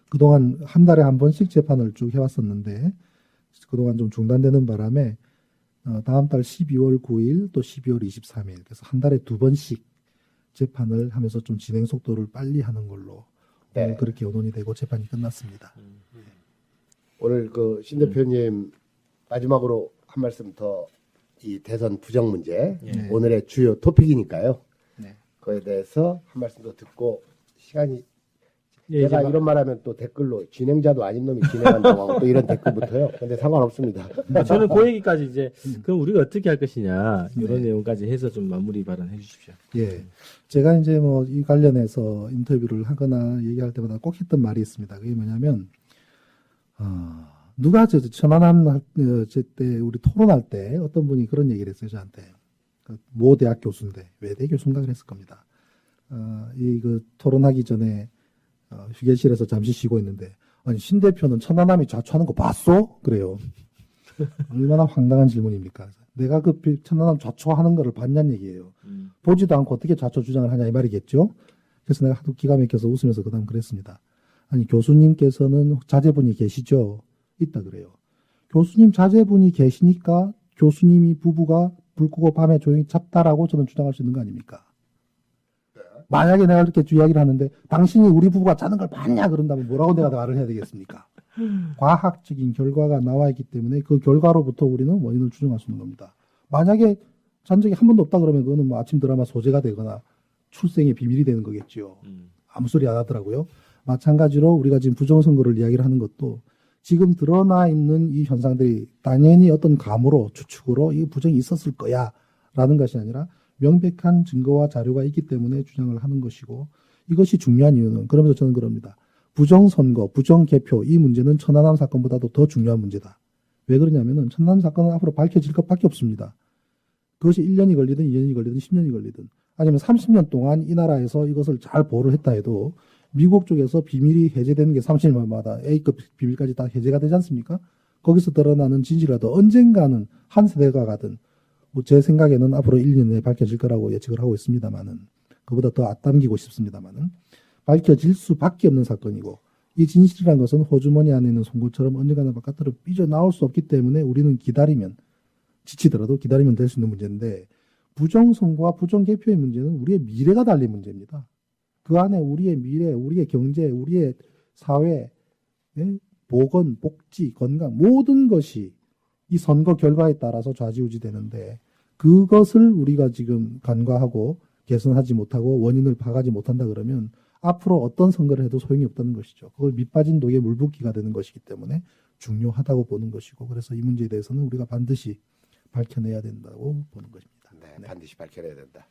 그동안 한 달에 한 번씩 재판을 쭉 해왔었는데 그동안 좀 중단되는 바람에 다음 달 12월 9일 또 12월 23일 그래서 한 달에 2번씩 재판을 하면서 좀 진행 속도를 빨리 하는 걸로 네. 오늘 그렇게 의논이 되고 재판이 끝났습니다. 오늘 그 신 대표님 마지막으로 한 말씀 더 이 대선 부정 문제 네. 오늘의 주요 토픽이니까요. 네. 그에 대해서 한 말씀 더 듣고 시간이 예, 내가 이제 이런 말하면 또 댓글로 진행자도 아닌 놈이 진행한다고 하고 또 이런 댓글부터요. 근데 상관없습니다. 저는 그 얘기까지 이제 그럼 우리가 어떻게 할 것이냐 이런 네. 내용까지 해서 좀 마무리 발언해 주십시오. 예. 제가 이제 뭐 이 관련해서 인터뷰를 하거나 얘기할 때마다 꼭 했던 말이 있습니다. 그게 뭐냐면, 누가 천안함 때 우리 토론할 때 어떤 분이 그런 얘기를 했어요, 저한테. 모 대학 교수인데, 외대 교수인가 그랬을 겁니다. 그 토론하기 전에 휴게실에서 잠시 쉬고 있는데, 아니, 신 대표는 천안함이 좌초하는 거 봤어? 그래요. 얼마나 황당한 질문입니까? 내가 그 천안함 좌초하는 거를 봤냐는 얘기예요. 보지도 않고 어떻게 좌초 주장을 하냐 이 말이겠죠. 그래서 내가 하도 기가 막혀서 웃으면서 그다음 그랬습니다. 아니 교수님께서는 자제분이 계시죠? 있다 그래요. 교수님 자제분이 계시니까 교수님이 부부가 불 끄고 밤에 조용히 잤다라고 저는 주장할 수 있는 거 아닙니까? 만약에 내가 그렇게 이야기를 하는데 당신이 우리 부부가 자는 걸 봤냐 그런다면 뭐라고 내가 말을 해야 되겠습니까? 과학적인 결과가 나와 있기 때문에 그 결과로부터 우리는 원인을 추정할 수 있는 겁니다. 만약에 잔 적이 한 번도 없다 그러면 그거는 뭐 아침 드라마 소재가 되거나 출생의 비밀이 되는 거겠죠. 아무 소리 안 하더라고요. 마찬가지로 우리가 지금 부정선거를 이야기를 하는 것도 지금 드러나 있는 이 현상들이 당연히 어떤 감으로 추측으로 이 부정이 있었을 거야 라는 것이 아니라 명백한 증거와 자료가 있기 때문에 주장을 하는 것이고 이것이 중요한 이유는 그러면서 저는 그럽니다. 부정선거, 부정개표 이 문제는 천안함 사건보다도 더 중요한 문제다. 왜 그러냐면은 천안함 사건은 앞으로 밝혀질 것밖에 없습니다. 그것이 1년이 걸리든 2년이 걸리든 10년이 걸리든 아니면 30년 동안 이 나라에서 이것을 잘 보호를 했다 해도 미국 쪽에서 비밀이 해제되는 게 30년마다 A급 비밀까지 다 해제가 되지 않습니까? 거기서 드러나는 진실이라도 언젠가는 한 세대가 가든 뭐 제 생각에는 앞으로 1년 내에 밝혀질 거라고 예측을 하고 있습니다만은 그보다 더 앞당기고 싶습니다만은 밝혀질 수밖에 없는 사건이고 이 진실이라는 것은 호주머니 안에 있는 송곳처럼 언젠가는 바깥으로 삐져나올 수 없기 때문에 우리는 기다리면 지치더라도 기다리면 될 수 있는 문제인데 부정선거와 부정개표의 문제는 우리의 미래가 달린 문제입니다. 그 안에 우리의 미래, 우리의 경제, 우리의 사회, 보건, 복지, 건강 모든 것이 이 선거 결과에 따라서 좌지우지 되는데 그것을 우리가 지금 간과하고 개선하지 못하고 원인을 파가지 못한다 그러면 앞으로 어떤 선거를 해도 소용이 없다는 것이죠. 그걸 밑빠진 독에 물붓기가 되는 것이기 때문에 중요하다고 보는 것이고 그래서 이 문제에 대해서는 우리가 반드시 밝혀내야 된다고 보는 것입니다. 네, 반드시 밝혀내야 된다.